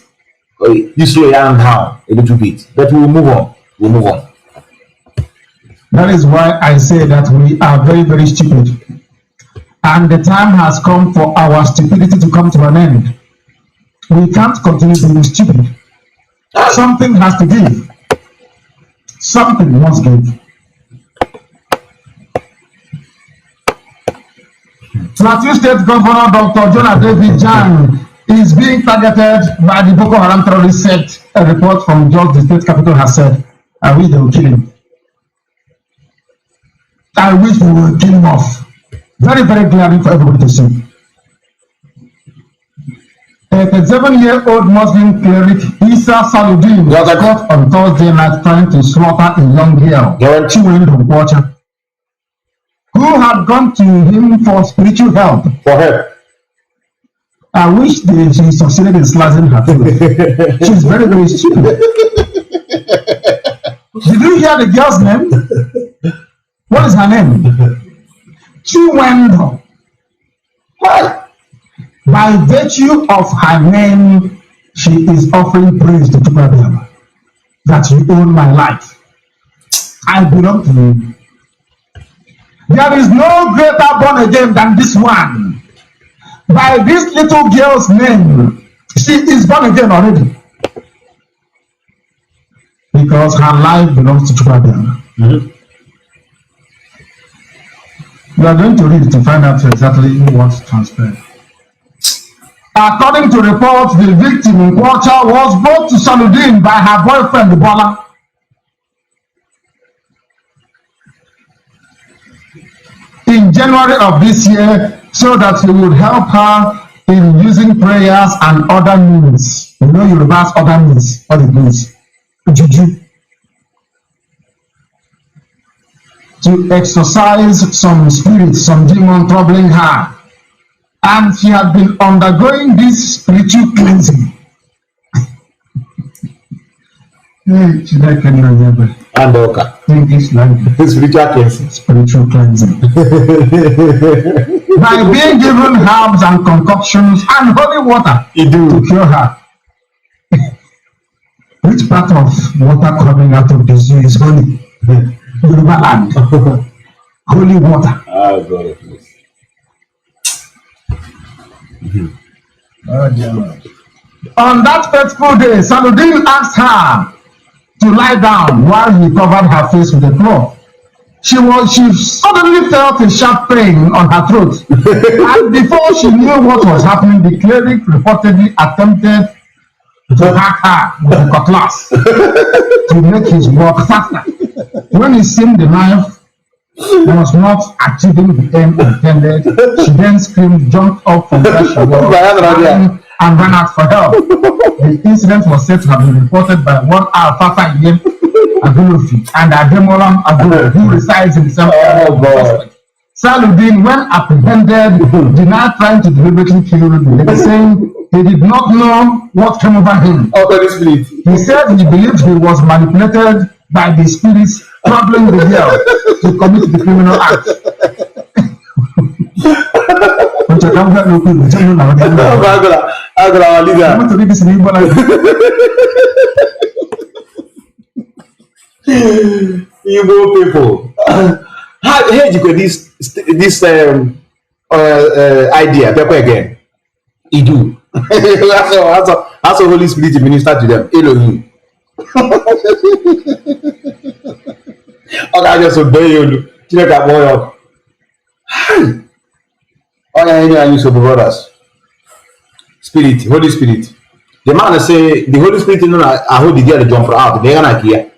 You slow down a little bit. But we will move on. We'll move on. That is why I say that we are very, very stupid. And the time has come for our stupidity to come to an end. We can't continue being stupid. Something has to give. Something must give. Plateau State Governor Dr. Jonah David Jan is being targeted by the Boko Haram terrorist sect. A report from just the state capital has said, I wish they will kill him. I wish we will kill him off. Very, very glaring for everybody to see. A 37-year-old Muslim cleric, Isa Saludin, was caught on Thursday night trying to slaughter a young girl, Chiwendo, who had gone to him for spiritual help. For her. I wish she succeeded in slicing her throat. She's very, very stupid. Did you hear the girl's name? What is her name? Chiwendo. Why? By virtue of her name, she is offering praise to Biafra. That you own my life. I belong to you. There is no greater born again than this one. By this little girl's name, she is born again already. Because her life belongs to Biafra. We are going to read to find out exactly what transpired. According to reports, the victim in Rapture was brought to Saludin by her boyfriend, Bola. In January of this year, so that he would help her in using prayers and other means. You know, you reverse other means, what it means. Juju. To exorcise some spirits, some demon troubling her. And she had been undergoing this spiritual cleansing. And English language. Spiritual cleansing. Spiritual cleansing. By being given herbs and concoctions and holy water to cure her. Which part of water coming out of this is holy? Yoruba land. Holy water. Oh, God. On that fateful day, Saludin asked her to lie down while he covered her face with a cloth. She suddenly felt a sharp pain on her throat. And before she knew what was happening, the cleric reportedly attempted to hack her with a cutlass to make his work faster. When he seen the knife was not achieving the aim intended, she then screamed, jumped up from where she was, and ran out for help. The incident was said to have been reported by one Alpha Yen Agulofi and Ademolam Agulo, who resides in the same area. Saludin, when apprehended, denied trying to deliberately kill the lady, saying he did not know what came over him. He said he believed he was manipulated by the spirits troubling the girl to commit the criminal act. Igbo people. How did you get this idea? Again, He do. That's the Holy Spirit minister to them. Elohim. Okay, I just obey you. Check that boy up. Oh yeah, you so brothers. Spirit, Holy Spirit. The man say the Holy Spirit, you know, I hold the girl jump out. They're gonna hear.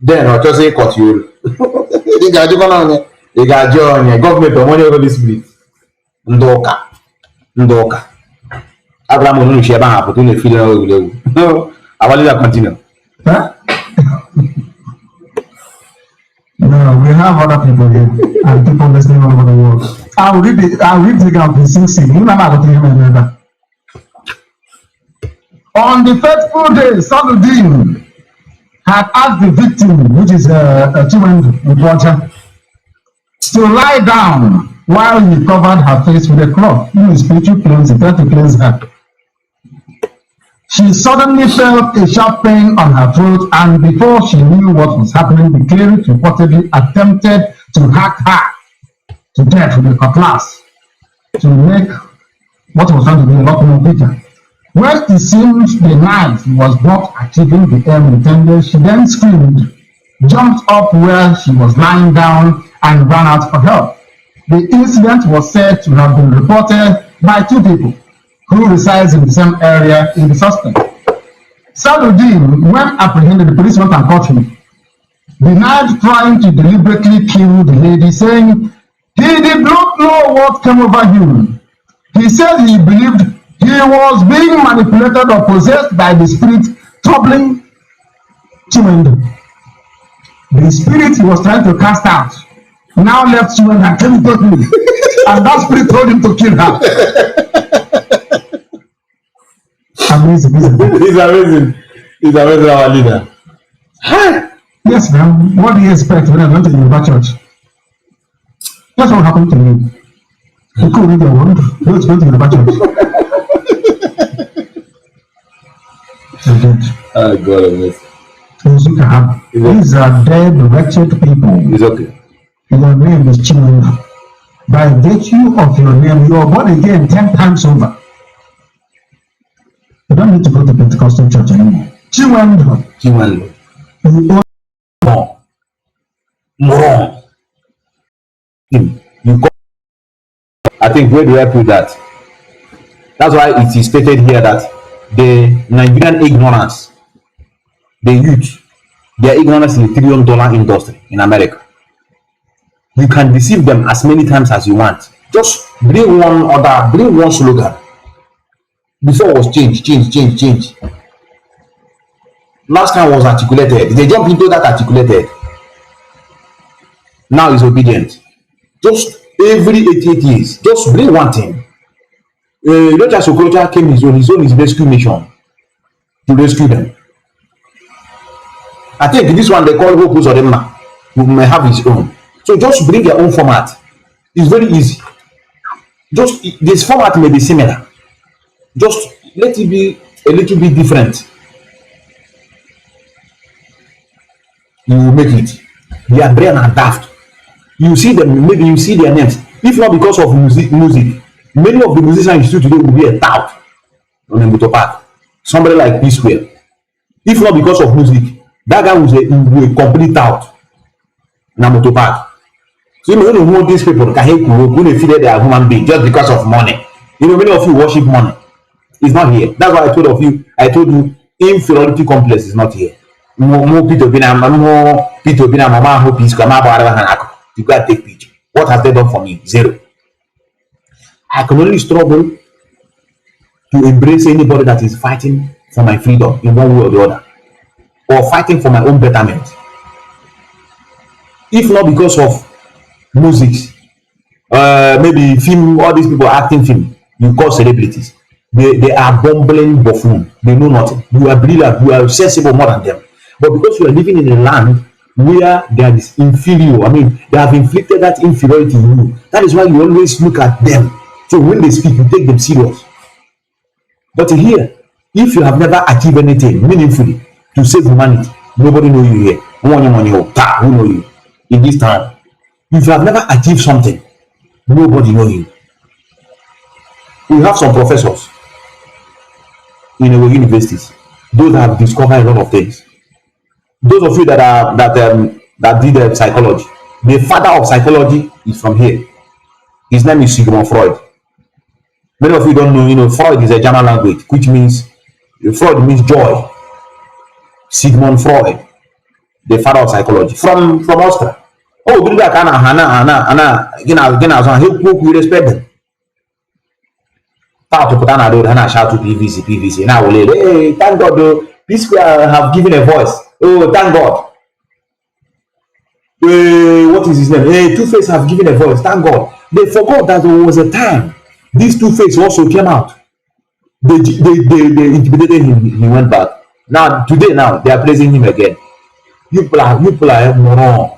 Then I just say cut you. They got you on. They got you on. Government or money Holy Spirit. Ndoka. Abraham no share ban happen to feel no. I want to continue. Huh? No, we have other people here and people listening all over the world. I'll read the out the 16. You never got to remember. On the fateful day, Saladin had asked the victim, which is a child with water, to lie down while he covered her face with a cloth. Spiritual cleanse, he tried to cleanse her. She suddenly felt a sharp pain on her throat, and before she knew what was happening, the cleric reportedly attempted to hack her to death with a cutlass to make what was going to be a lot more bitter. When it seemed the knife was not achieving the aim intended, she then screamed, jumped up where she was lying down, and ran out for help. The incident was said to have been reported by two people who resides in the same area in the suspect. Saladin, when apprehended, the police went and caught him. Denied trying to deliberately kill the lady, saying he did not know what came over him. He said he believed he was being manipulated or possessed by the spirit troubling Chimendo. The spirit he was trying to cast out now left Chimendo and came to me. And that spirit told him to kill her. Amazing, isn't it? It's amazing. It's amazing, our leader. Yes, ma'am. What do you expect when I went to the Yoruba church? That's what happened to me. You could read your word. You went to the Yoruba church. Oh, God of mercy. These are dead, wretched people. It's okay. Your name is Chimendo. By virtue of your name, you are born again 10 times over. You don't need to go to Pentecostal church anymore. Chimendo. You More. You go. I think where do I put that? That's why it is stated here that the Nigerian ignorance, the youth, their ignorance in the $1 trillion industry in America. You can deceive them as many times as you want. Just bring one slogan. Before was change. Last time was articulated. They jump into that articulated. Now is obedient. Just every 88 years, just bring one thing. Rapture Sokocha came his own is rescue mission to rescue them. I think this one they call Hope Uzodema, who may have his own. So just bring your own format. It's very easy. Just this format may be similar. Just let it be a little bit different. You will make it. Their brain are daft. You see them, maybe you see their names. If not because of music, many of the musicians you see today will be a tout on a motor park. Somebody like P Square. If not because of music, that guy was a complete tout in a motor park. So you know who these people can help who they feel that they are human beings just because of money. You know, many of you worship money. It's not here. That's why I told you inferiority complex is not here. More Peter Bina, Mama, who peace, come out, you got to take picture. What has they done for me? Zero. I can only struggle to embrace anybody that is fighting for my freedom in one way or the other, or fighting for my own betterment. If not because of music, maybe film, all these people acting film, you call celebrities. They are bumbling buffoon. They know nothing. You are brilliant. You are sensible more than them. But because you are living in a land where there is inferior, I mean, they have inflicted that inferiority in you. That is why you always look at them. So when they speak, you take them serious. But here, if you have never achieved anything meaningfully to save humanity, nobody know you here. Who know you in this town? If you have never achieved something, nobody know you. We have some professors. in our universities. Those that have discovered a lot of things. Those of you that are that did psychology, the father of psychology is from here. His name is Sigmund Freud. Many of you don't know, Freud is a German language, which means Freud means joy. Sigmund Freud, the father of psychology, from Austria. Oh, do that kind of we respect them. To put on a road and shout to PVC. Now, hey, thank God, these people have given a voice. Oh, thank God. What is his name? Hey, Two-Face have given a voice. Thank God. They forgot that there was a time this Two-Face also came out. They intimidated him. He went back. Now, today, they are praising him again. You people are moron.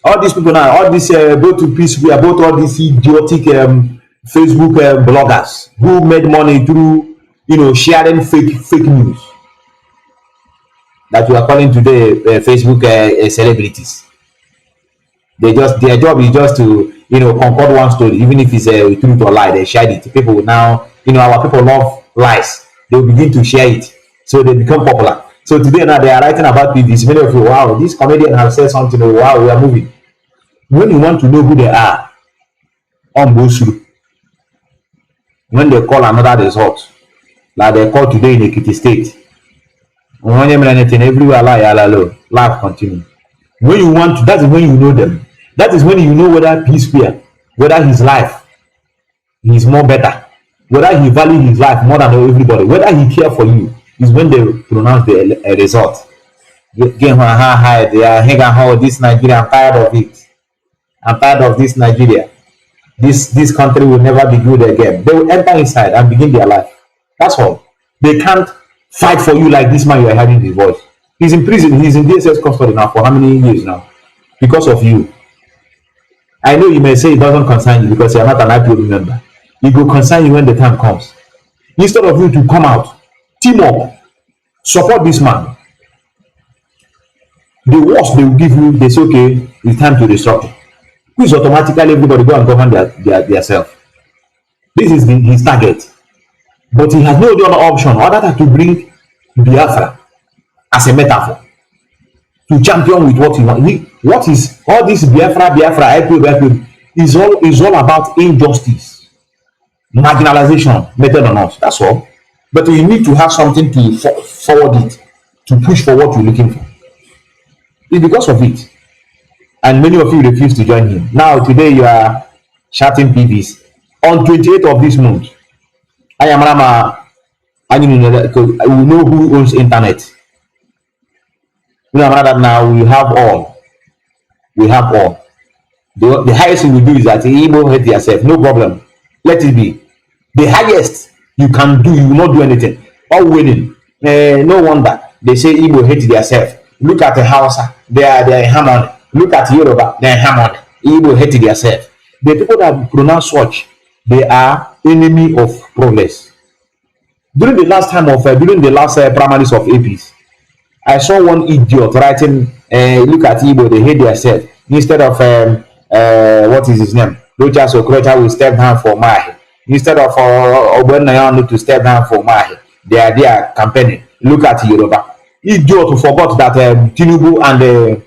All these people now, all these go to peace, we are both all these idiotic Facebook bloggers who made money through sharing fake news that we are calling today Facebook celebrities. Their job is just to concord one story, even if it's a truth or lie. They share it. People now, our people love lies. They will begin to share it, so they become popular. So today now they are writing about this. Many of you, wow, this comedian has said something. Wow, we are moving. When you want to know who they are, on Bosuru, when they call another result, like they call today in Ekiti State, when you anything everywhere, life continue. When you want to, that is when you know them. That is when you know whether Peace Square, whether his life is more better, whether he value his life more than everybody, whether he care for you, is when they pronounce the result. They are hanging out this Nigeria. I'm tired of it. I'm tired of this Nigeria. This country will never be good again. They will enter inside and begin their life. That's all. They can't fight for you like this man you are having his voice. He's in prison. He's in DSS custody now for how many years now? Because of you. I know you may say it doesn't concern you because you are not an IPOB member. It will concern you when the time comes. Instead of you to come out, team up, support this man. The worst they will give you, they say, okay, it's time to restructure. Which automatically everybody go and govern their self. This is his target. But he has no other option other than to bring Biafra as a metaphor. To champion with what he wants. What is all this Biafra, IPOB is all about injustice, marginalization method on us. That's all. But you need to have something to forward it, to push for what you're looking for. It's because of it. And many of you refuse to join him. Now, today you are shouting PVs. On 28th of this month, I am Rama. We know who owns internet. We know that now we have all. We have all. The highest we do is that Igbo hate yourself. No problem. Let it be. The highest you can do, you will not do anything. All winning. No wonder they say Igbo hate themselves. Look at the Hausa. They are harmony. Look at Yoruba. They are harmony. Igbo hate themselves. The people that pronounce such, they are enemy of progress. During the last primaries of APs, I saw one idiot writing, look at Igbo, they hate themselves. Instead of what is his name? Rochas Okrocha will step down for Mahi. Instead of Obenayanu to step down for Mahi, they are there campaigning. Look at Yoruba. Idiot who forgot that Tinubu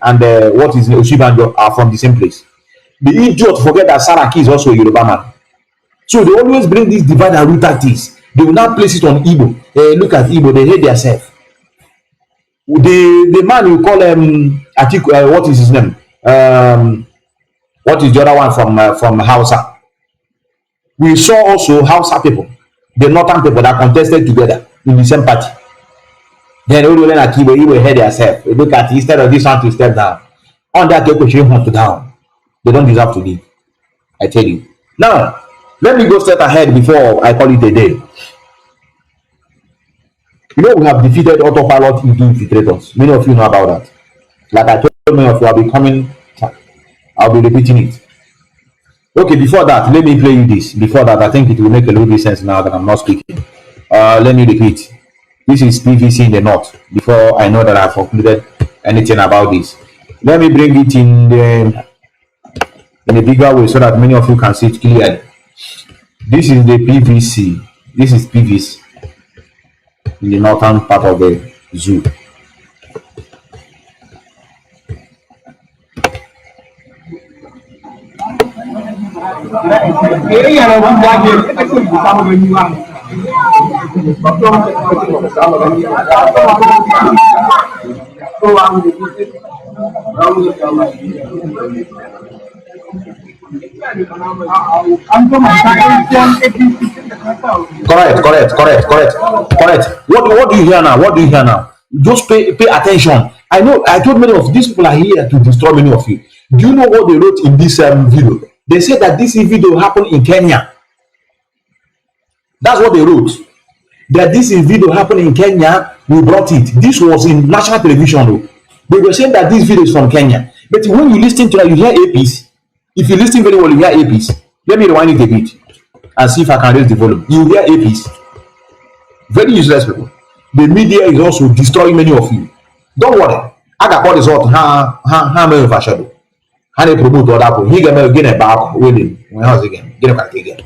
and what is Oshibanjo are from the same place. The idiot forget that Saraki is also a Yoruba man. So they always bring this divide and rule tactics. They will now place it on Igbo. Look at Igbo, they hate themselves. The man you call Atiku, what is his name? What is the other one from Hausa? We saw also Hausa people, the northern people that contested together in the same party. Then Odulen and Igbo hate themselves. Look at it, instead of this one to step down. On that they want to down. They don't deserve to leave. I tell you. Now, let me go straight ahead before I call it a day. You know, we have defeated autopilot into infiltrators. Many of you know about that. Like I told many of you, I'll be repeating it. Okay, before that, let me play you this. Before that, I think it will make a little bit sense now that I'm not speaking. Let me repeat. This is PVC in the north. Before I know that I've concluded anything about this, let me bring it in a bigger way so that many of you can see it clearly. This is the PVC. This is PVC in the northern part of the zoo. Correct. What do you hear now? What do you hear now? Just pay attention. I know I told many of these people are here to destroy many of you. Do you know what they wrote in this video? They said that this video happened in Kenya. That's what they wrote. That this video happened in Kenya. We brought it. This was in national television though. They were saying that this video is from Kenya. But when you listen to that, you hear a piece. If you listen very well, you hear a piece. Let me rewind it a bit and see if I can raise the volume. You hear a piece. Very useless people. The media is also destroying many of you. Don't worry. I got all this out. How many overshadow? How they promote all that? He get a back with him. When how's again? Get a back again.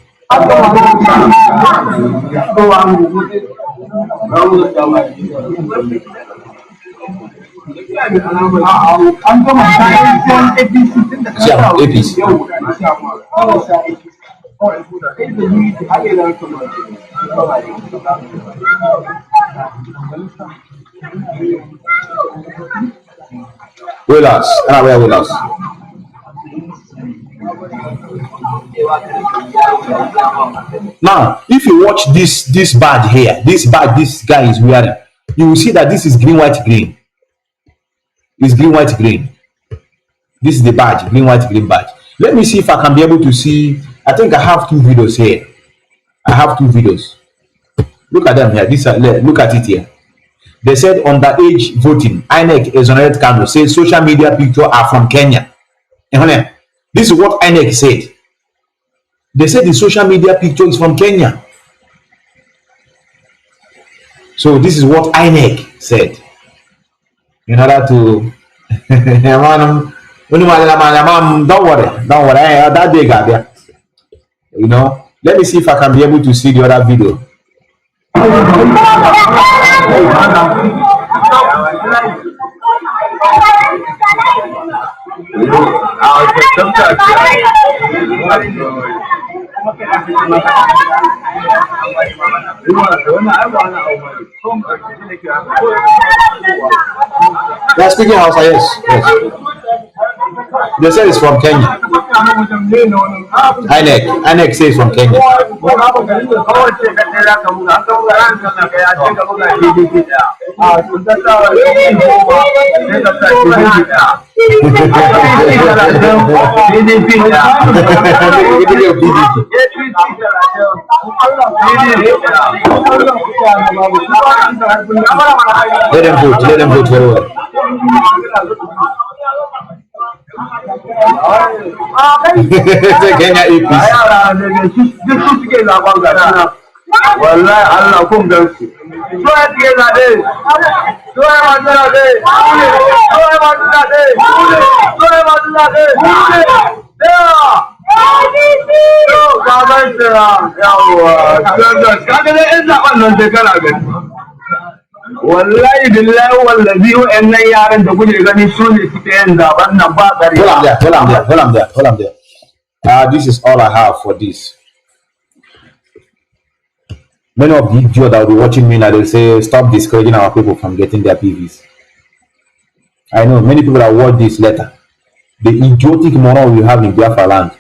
With us. Now, if you watch this badge here, this badge this guy is wearing, you will see that this is green, white, green. It's green, white, green. This is the badge, green, white, green badge. Let me see if I can be able to see. I think I have 2 videos here. I have 2 videos. Look at them here. Look at it here. They said underage voting. INEC exonerated Kanu. Says social media pictures are from Kenya. This is what INEC said. They said the social media picture is from Kenya. So this is what INEC said. In order to don't worry. That day got there. You know, let me see if I can be able to see the other video. They're speaking Hausa, yes. They say it's from Kenya. INEC says from Kenya. Let them vote very well. Kenya wallahi billahi wallahi wa'annan yaran da kuke gani su ne suke yin zaben nan ba gari. Hold on there. This is all I have for this. Many of the idiots that will be watching me now, they'll say, stop discouraging our people from getting their PVs. I know many people that watch this letter, the idiotic moral we have in Biafra land,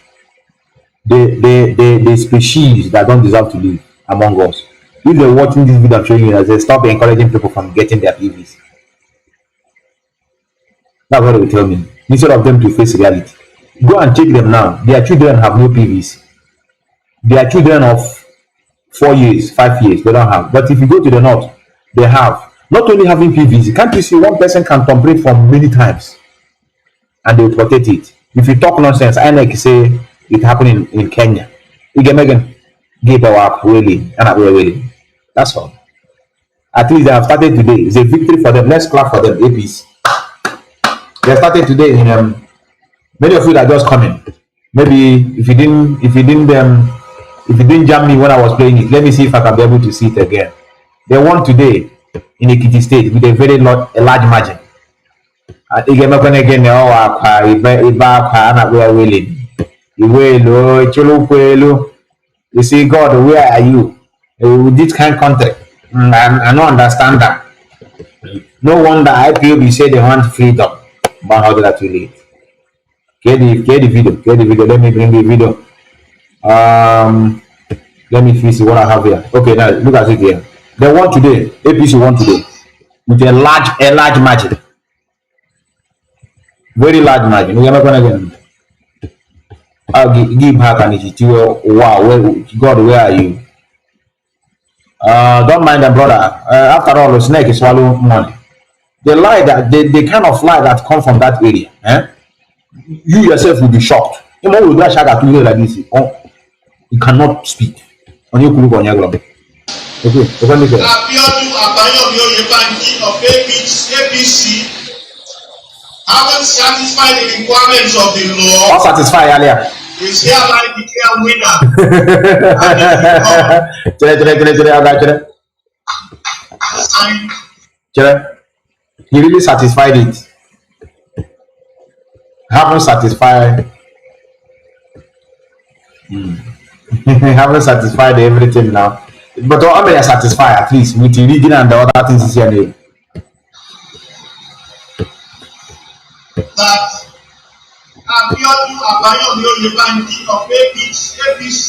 the species that don't deserve to live among us. If they're watching this video, I'm showing you, they stop encouraging people from getting their PVs. That's what they will tell me. Instead of them to face reality. Go and check them now. Their children have no PVs. Their children of 4 years, 5 years, they don't have. But if you go to the north, they have. Not only having PVs, can't you see one person can complain for many times and they will protect it. If you talk nonsense, I like say it happened in Kenya. You can make them give up really and really. That's all. At least they have started today. It's a victory for them. Let's clap for them. APs. They started today in many of you that are just coming. Maybe if you didn't If you didn't jam me when I was playing it, let me see if I can be able to see it again. They won today in Ekiti State with a very large margin. And again, again, you see, God, where are you? With this kind of country, I don't understand that. No wonder IPOB say they want freedom, but how did that relate? Get the video. Let me bring the video. Let me see what I have here. Okay, now look at it here. They won today. APC won today with a large margin, very large margin. We are not gonna get. I'll give her an issue. Wow, God, where are you? Don't mind them, brother. After all, the snake is swallow money. The lie that the kind of lie that come from that area, you yourself will be shocked. You know, like this. You cannot speak. On your look on your globe. Okay, Abiodun Abayomi Oyebanji of APC haven't satisfied the requirements of the law. Not satisfied earlier. Is hereby declared winner. He really satisfied it. Haven't satisfied. Haven't satisfied everything now. But I may satisfy at least with the region and the other things here. That Abiodun Abayomi Oyebanji of APC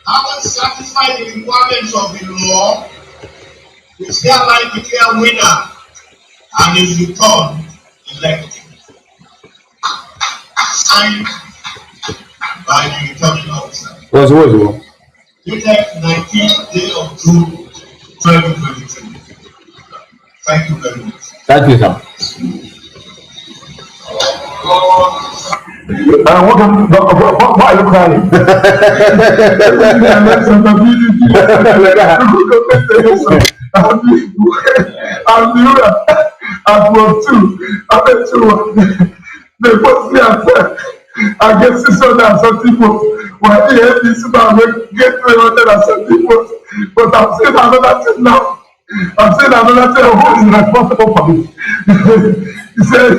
haven't satisfied the requirements of the law, is hereby declared winner and is returned elected. Signed by the returning officer. What's Dated 19th day of June 2022. Thank you very much. Thank you, sir. What are you crying? They post me and said, I get 600 and something votes. Well, the APC man will get 300 and something votes. But I'm saying another thing now. I'm saying another thing. Who is responsible for this? He said,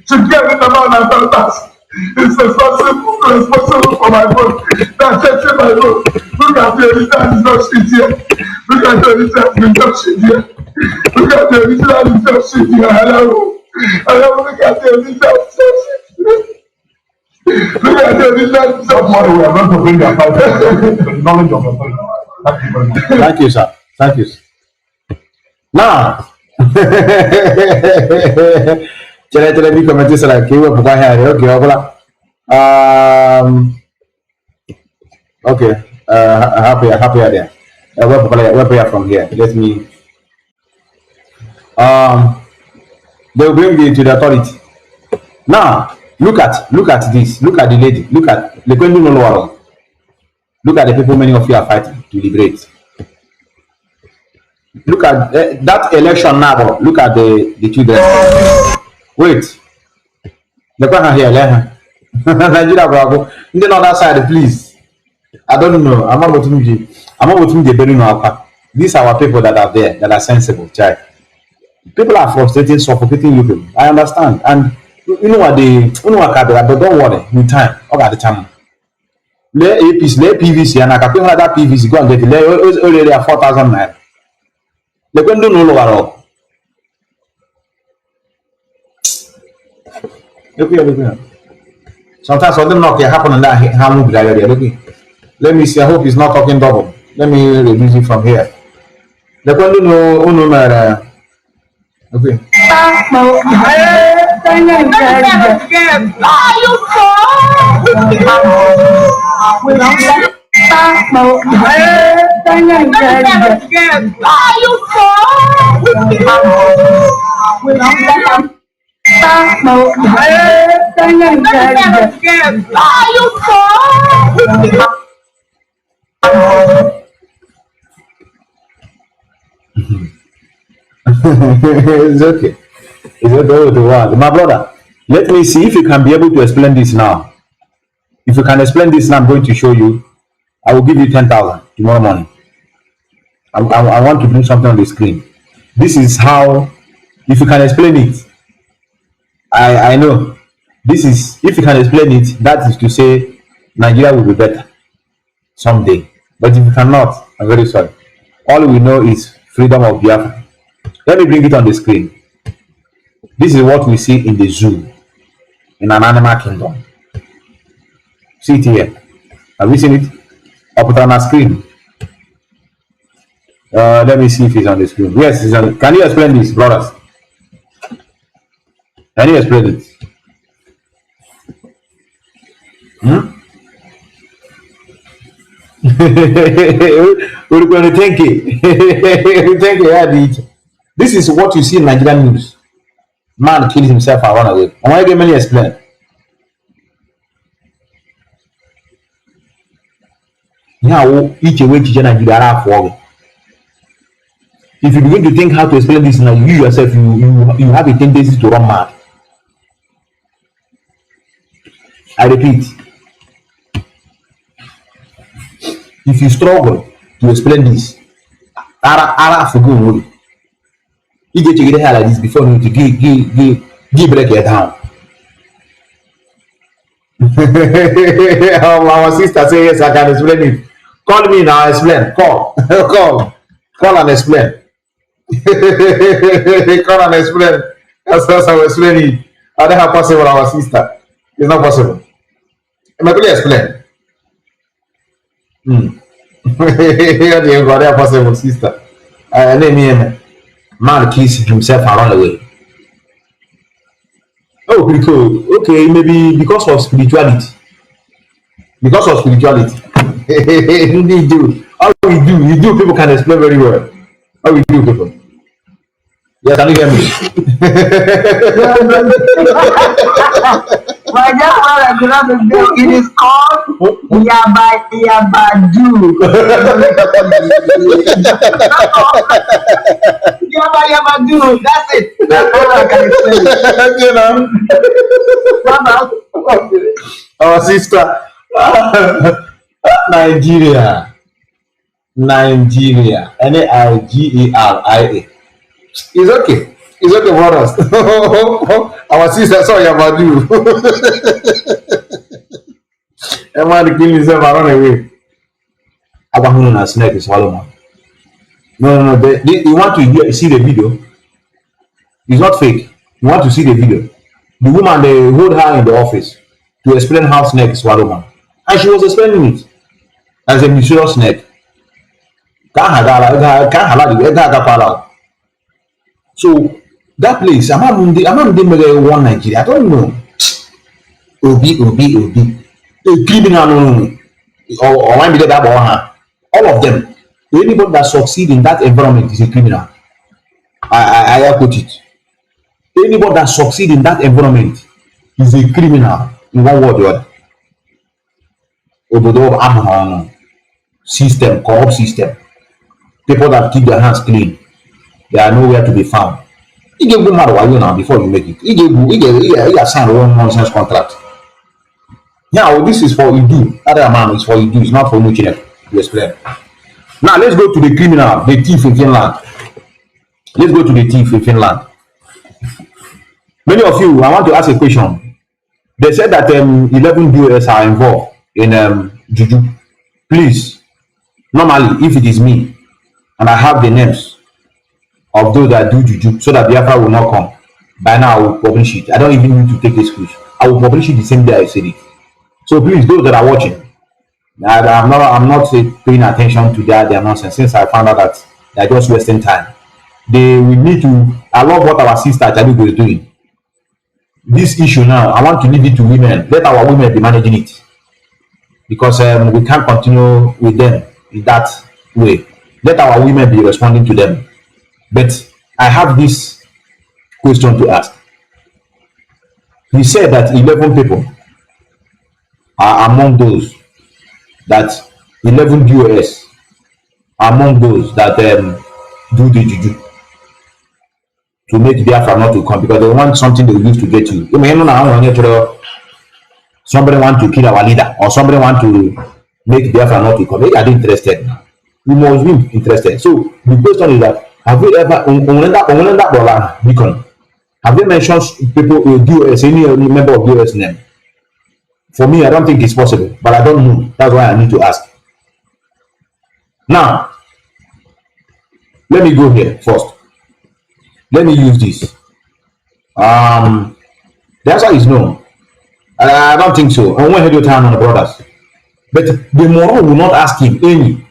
to get the amount of voters is responsible for my vote. That's checking my vote. Look at the original is not shit here. Look at the original is not shit here. Look at the original is not shit here. Hello. I don't look at the original is not shit here. Look at the original is not money. We are going to bring their fight to the knowledge of the authority. Thank you very much. Thank you, sir. Thank you. Now, Territorial committee is like you were okay, happy idea. Where prayer from here? Let me. They will bring you to the authority. Now, look at this. Look at the lady. Look at the Look at the people many of you are fighting to liberate. Look at that election now. Look at the children. Wait. Look at here. Nigeria, bravo. In the other side, please. I don't know. I'm not going to these are our people that are there, that are sensible. Child. People are frustrating, suffocating you people. I understand. And you know what but don't worry. In time. Okay, the time. Let APC, let PVC, and I can pay that PVC. Go and get it. Already at 4,000 naira. They're going to do no lower. Look here. Sometimes something not can happen on that hand. Let me see. I hope he's not talking double. Let me reduce it from here. They're going to know no matter. Okay. It's okay. It's okay with the world. My brother, let me see if you can be able to explain this now. If you can explain this, I'm going to show you. I will give you 10,000 tomorrow morning. I want to bring something on the screen. This is how, if you can explain it, I know. This is, if you can explain it, that is to say Nigeria will be better someday. But if you cannot, I'm very sorry. All we know is freedom of Biafra. Let me bring it on the screen. This is what we see in the zoo, in an animal kingdom. See it here. Have you seen it? I'll put it on the screen. Let me see if it's on the screen. Yes, it's on. Can you explain this, brothers? Can you explain it? We're going to thank it. Thank you. This is what you see in Nigerian news. Man killed himself and run away. I want to get many explain. Now, each way to Nigeria for. If you begin to think how to explain this now, you yourself, you have a tendency to run mad. I repeat, if you struggle to explain this, Ara for good. You get to get hell like this before you to give break your down. Our sister say yes, I can explain it. Call me now, explain. Call and explain. Call and explain. That's how I explain it. I don't have possible our sister. It's not possible. Am I going to explain? You got that possible, sister. Man kills himself and run away. Oh, pretty cool. Okay, maybe because of spirituality. Because of spirituality. You do. How we do people can explain very well. How we do people. Yes, can you hear me? My grandmother, it is called Yabadu. Yabadu, that's it. That's all I can explain. You know. Our sister. Nigeria. Nigeria. Nigeria. It's okay. It's okay for us. Our sister saw Yabadu. A man kill himself and run away. Abahun and snake is swallow. No. You want to see the video? It's not fake. You want to see the video? The woman, they hold her in the office to explain how snake swallow man, and she was explaining it as a mysterious snake. So that place, I'm one Nigeria. I don't know. Obi. A criminal, or one be that all of them. Anybody that succeeds in that environment is a criminal. I quote it. Anybody that succeeds in that environment is a criminal in one word or the other. System, corrupt system. People that keep their hands clean, they are nowhere to be found. You get good matter why you now before you make it. You sign one nonsense contract. Now this is for you do. Other man is for you do. It's not for Nuchine to explain. Now let's go to the criminal, the thief in Finland. Let's go to the thief in Finland. Many of you, I want to ask a question. They said that 11 DOS are involved in juju. Please, normally, if it is me and I have the names of those that do juju, so that Biafra will not come, by now I will publish it. I don't even need to take excuse. I will publish it the same day I said it. So please, those that are watching, I'm not paying attention to their nonsense since I found out that they're just wasting time. They will need to. I love what our sister Chalugo is doing. This issue now, I want to leave it to women. Let our women be managing it, because we can't continue with them in that way. Let our women be responding to them. But I have this question to ask. He said that 11 people are among those that 11 DOS are among those that do the juju to make Biafra not to come, because they want something they use to get you. somebody want to kill our leader or somebody want to make Biafra not to come. They are interested. We must be interested. So the question is that have we ever have they mentioned people DOS, any member of DOS name? For me, I don't think it's possible, but I don't know. That's why I need to ask. Now, let me go here first. Let me use this. The answer is no. I don't think so. I won't head your time on the brothers. But the moron will not ask him any.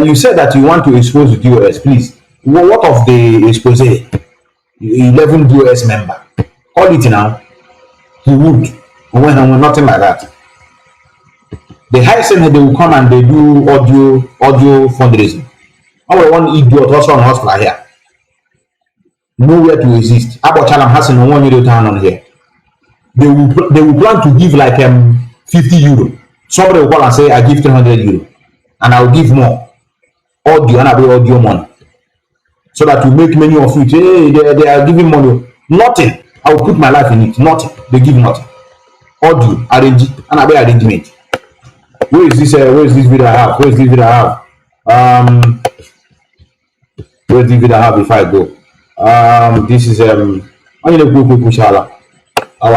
You said that you want to expose the DOS, please. What of the expose? 11 DOS member. Call it now. He would. When nothing like that. The highest they will come and they do audio fundraising. Our one idiot also on hospital here. Nowhere to exist. About Chalam has no 1 million town on here. They will plan to give like 50 euro. Somebody will call and say, I give 300 euro. And I'll give more. Audio and I'll be audio money. So that you make many of it. Hey, they are giving money. Nothing. I will put my life in it. Nothing. They give nothing. Audio, arrange, and I'll be arrangement. Where is this video I have? Where is this video I have? Where is this video I have before I go? This is our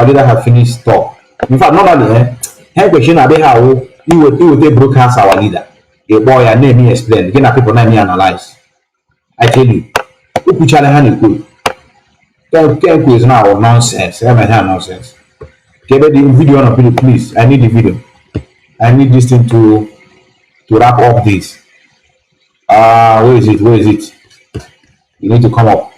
leader have finished talk. In fact, normally, question about how he would take broadcast our leader. A boy and name me explain. Again, people name me analyze. I tell you, Kenku is now nonsense. Nonsense. Get the video on video, please. I need the video. I need this thing to wrap up this. Where is it? Where is it? You need to come up.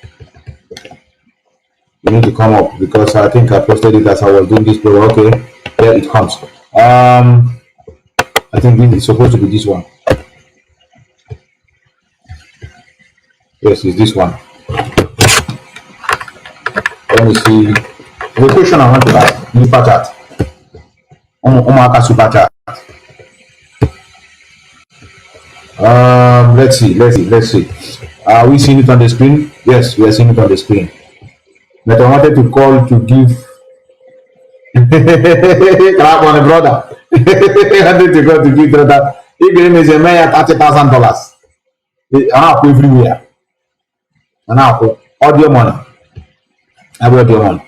You need to come up because I think I posted it as I was doing this program. Okay, there it comes. I think this is supposed to be this one. Yes, it's this one. Let me see. The question I want to ask, super chat. Omaka super chat. Let's see. Are we seeing it on the screen? Yes, we are seeing it on the screen. But I wanted to call to give clap on a brother. I wanted to go to give brother. He gave me a man $30,000. I'm everywhere. And now audio money. I will audio money.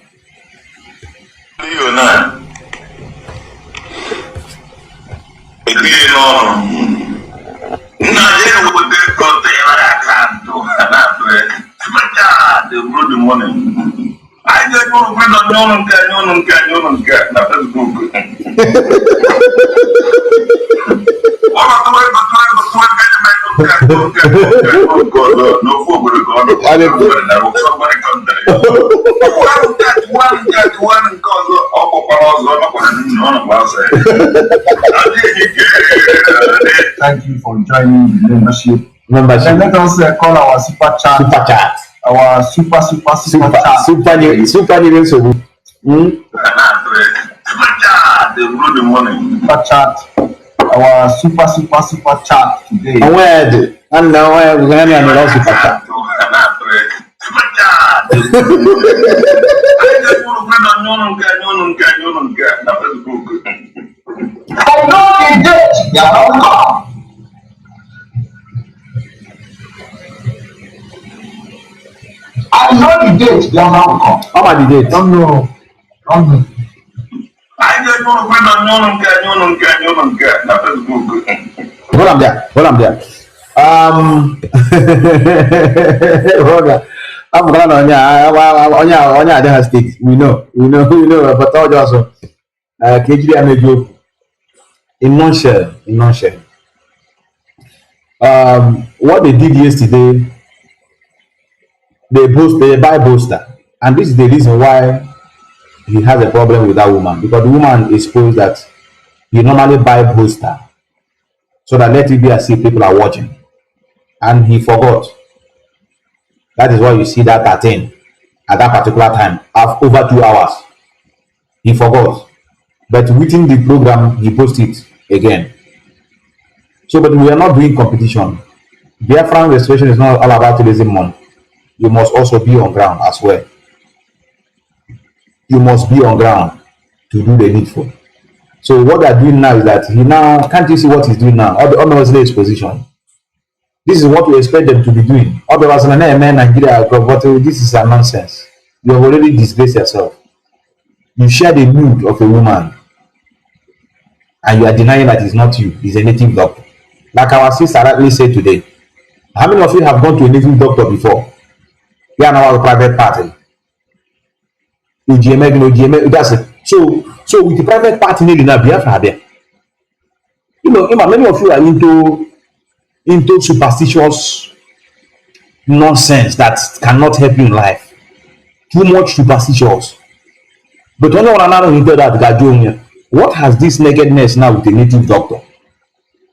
I just want to bring on get na Facebook. No football going on. Somebody come there. One Thank you for joining the membership. And let us call our super chat. Our super chat. Super even so. Super chat. Our super chat today. And now we're going to have super chat. I know the date. They are not come. I know the date. They are not come. How about the date? Don't know. I just want to get na Facebook. Hold on there. Hold on. I'm going on Adha State. We know. But all also, KGB and Mejo in nutshell. What they did yesterday, they buy booster, and this is the reason why he has a problem with that woman, because the woman exposed that he normally buy booster so that let it be as if people are watching, and he forgot. That is why you see that attain at that particular time of over 2 hours. He forgot, but within the program he posted again. So, but we are not doing competition. Biafran restoration is not all about raising money. You must also be on ground as well. You must be on ground to do the needful. So what they're doing now is that he now can't you see what he's doing now? Honestly, his position. This is what we expect them to be doing. Otherwise, Nigeria, but this is a nonsense. You have already disgraced yourself. You share the nude of a woman, and you are denying that it's not you, it's a native doctor. Like our sister rightly said today. How many of you have gone to a native doctor before? We are now a private party. That's it. So with the private party nearly now Biafra there. Many of you are into superstitious nonsense that cannot help you in life. Too much superstitious. But only one another into that what has this nakedness now with the native doctor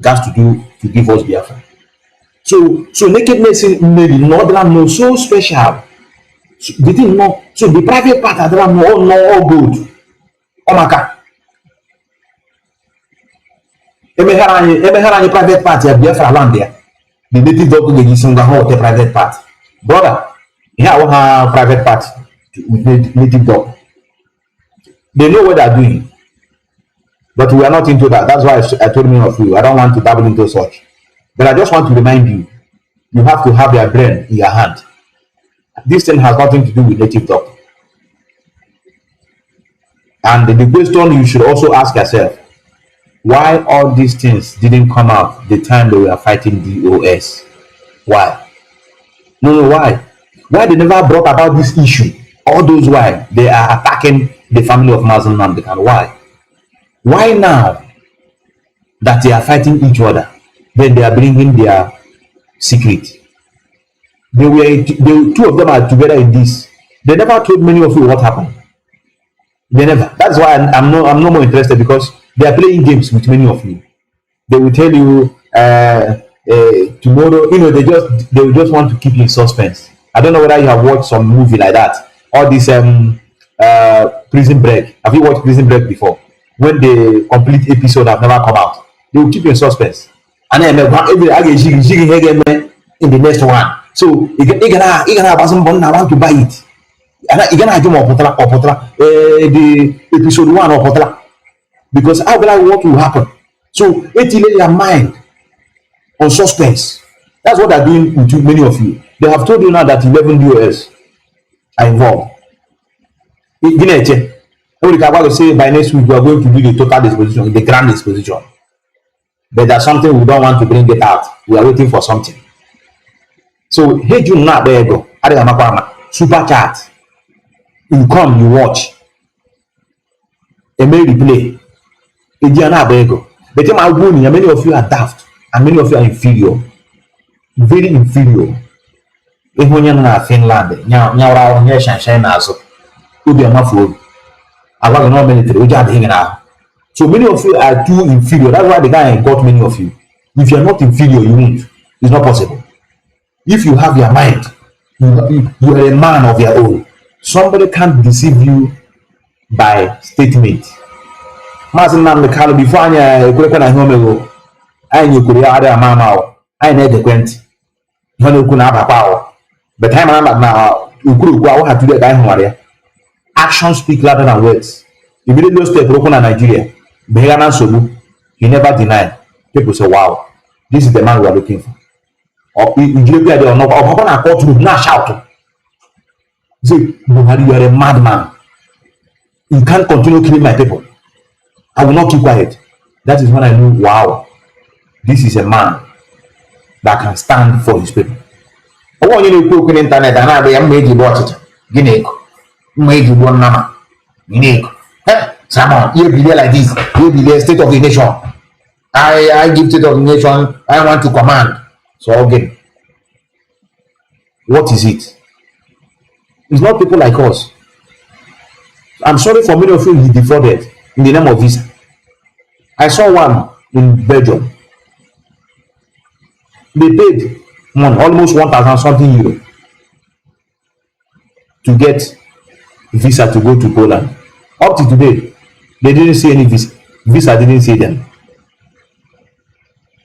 got to do to give us Biafra? So nakedness in the northern no so special. So they didn't know. So the private part I don't know all good. Oh my God. Any private party at Biafra land there. The native doctor they give some the private part. Brother, here we have private part with native doctor. They know what they're doing. But we are not into that. That's why I told many of you, I don't want to dabble into such. But I just want to remind you, you have to have your brain in your hand. This thing has nothing to do with native doctor. And the question you should also ask yourself, why all these things didn't come out the time they were fighting DOS? Why? No, why? Why they never brought about this issue? All those why they are attacking the family of Mazi Nnamdi. And why? Why now that they are fighting each other, then they are bringing their secret? Two of them are together in this. They never told many of you what happened. They never. That's why I'm no more interested, because they are playing games with many of you. They will tell you tomorrow. They will just want to keep you in suspense. I don't know whether you have watched some movie like that. All this Prison Break. Have you watched Prison Break before? When the complete episode have never come out, they will keep you in suspense. And then every in the next one. So you gonna have someone want to buy it. And you gonna have the episode 1 or potla, because how will I what will happen? So it lay your mind on suspense. That's what they're doing with many of you. They have told you now that 11 DOS are involved. Every time say by next week we are going to do the total disposition, the grand disposition. But there's something we don't want to bring it out. We are waiting for something. So hey, you not there you go. Super chat. You come, you watch. A may replay. But many of you are daft and many of you are inferior. Very inferior. If when you're in Finland, now shine as be a muffle. I want to know military. We just hanging out. So many of you are too inferior. That's why the guy got many of you. If you're not inferior, you won't. It's not possible. If you have your mind, you are a man of your own. Somebody can't deceive you by statement. Mazi Nnamdi Kanu before I could na home I knew could have mama. I never went. When you could have a power. But time now you could go out to the guy who actions speak louder than words. Immediately step broken in Nigeria. Behana Sobu, he never denied. People say, wow, this is the man we are looking for. Or you are not courtroom, now shout. Say, Buhari, you are a madman. You can't continue killing my people. I will not keep quiet. That is when I knew, wow, this is a man that can stand for his people. I want you to cook on internet and I am made you watch it. Guinea. Made you one nama. Guinea. Someone, you be there like this. You be there, state of the nation. I give state of the nation. I want to command. So again, what is it? It's not people like us. I'm sorry for many of you he defrauded in the name of visa. I saw one in Belgium. They paid almost 1,000 something euro to get visa to go to Poland. Up to today, they didn't see any visa. Visa didn't see them.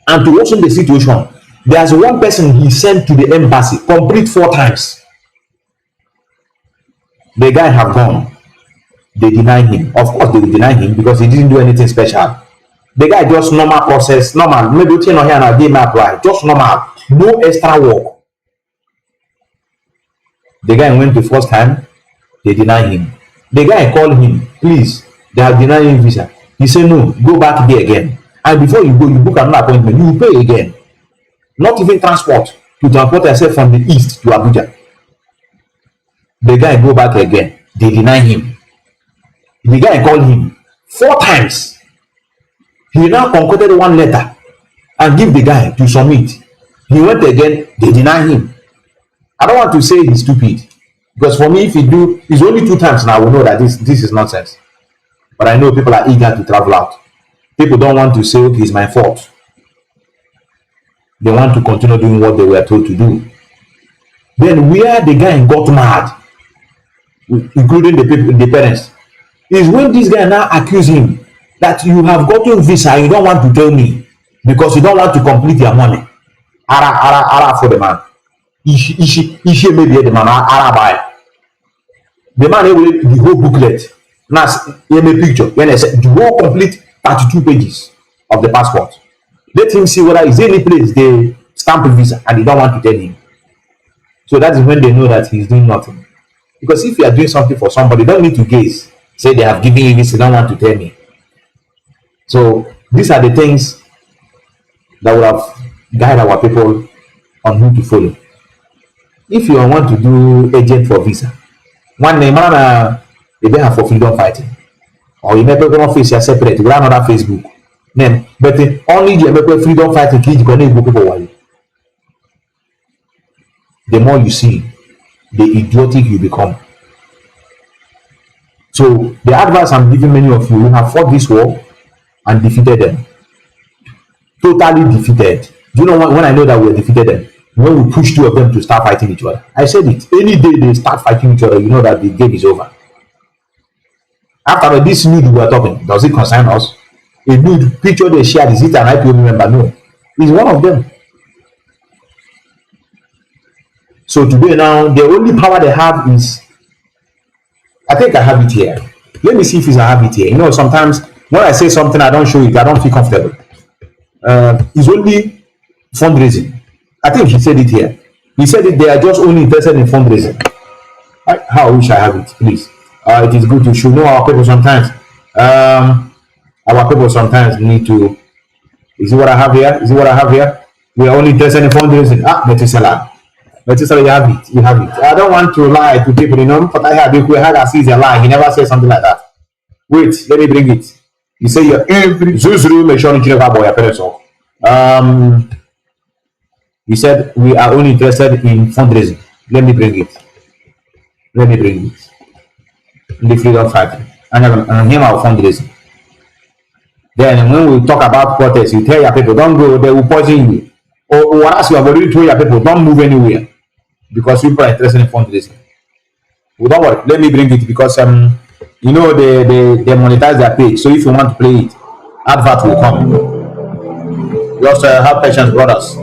And to worsen the situation, there's one person he sent to the embassy, complete 4 times. The guy have gone. they deny him. Of course, they will deny him because he didn't do anything special. The guy just normal process, normal. Maybe you know here and they may apply. Just normal, no extra work. The guy went the first time, they deny him. The guy called him, please, they have denied him visa. He said, no, go back there again. And before you go, you book another appointment, you will pay again. Not even transport to transport yourself from the east to Abuja. The guy go back again, they deny him. The guy called him 4 times. He now concocted one letter and give the guy to submit. He went again, they deny him. I don't want to say he's stupid, because for me, if he do, it's only 2 times now, I will know that this is nonsense. But I know people are eager to travel out. People don't want to say, okay, it's my fault. They want to continue doing what they were told to do. Then where the guy got mad, including the parents, is when this guy now accuse him that you have gotten visa, you don't want to tell me because you don't want to complete your money. Ara for the man. Ishi maybe the man ara buy. The man will the whole booklet. Now give me picture. When I said the whole complete 32 pages of the passport. Let him see whether is any place they stamp a visa and they don't want to tell him. So that is when they know that he's doing nothing. Because if you are doing something for somebody, you don't need to gaze. Say they have given you this, they don't want to tell me. So these are the things that will have guided our people on who to follow. If you want to do agent for visa, one name they have for freedom fighting, or you never go face your separate, you run another Facebook name, but only the freedom fighting kids can go people. The more you see, the idiotic you become. So the advice I'm giving many of you who have fought this war and defeated them, totally defeated. Do you know when I know that we defeated them? When we push 2 of them to start fighting each other. I said it. Any day they start fighting each other, you know that the game is over. After this nude we are talking, does it concern us? A nude picture they shared, is it an IPO member? No. It's one of them. So today now, the only power they have is, I think I have it here. Let me see if I have it here. You know, sometimes when I say something, I don't show it, I don't feel comfortable. It's only fundraising. I think he said it here. He said it, they are just only interested in fundraising. How I wish I have it, please. It is good to show. No, our people sometimes. Our people sometimes need to. Is it what I have here? Is it what I have here? We are only interested in fundraising. Methuselah. Methuselah, you have it. You have it. I don't want to lie to people, you know. But I had a see a lie. He never said something like that. Wait, let me bring it. You say you're every Zuzuru, make sure you have your parents. He said we are only interested in fundraising. Let me bring it. Let me bring it. The freedom fighting. And here our fundraising. Then when we talk about protests, you tell your people, don't go, they will poison you. Or as you have already told your people, don't move anywhere. Because people are interested in fundraising. Well, don't worry, let me bring it because you know they monetize their page. So if you want to play it, advert will come. Just have patience, brothers.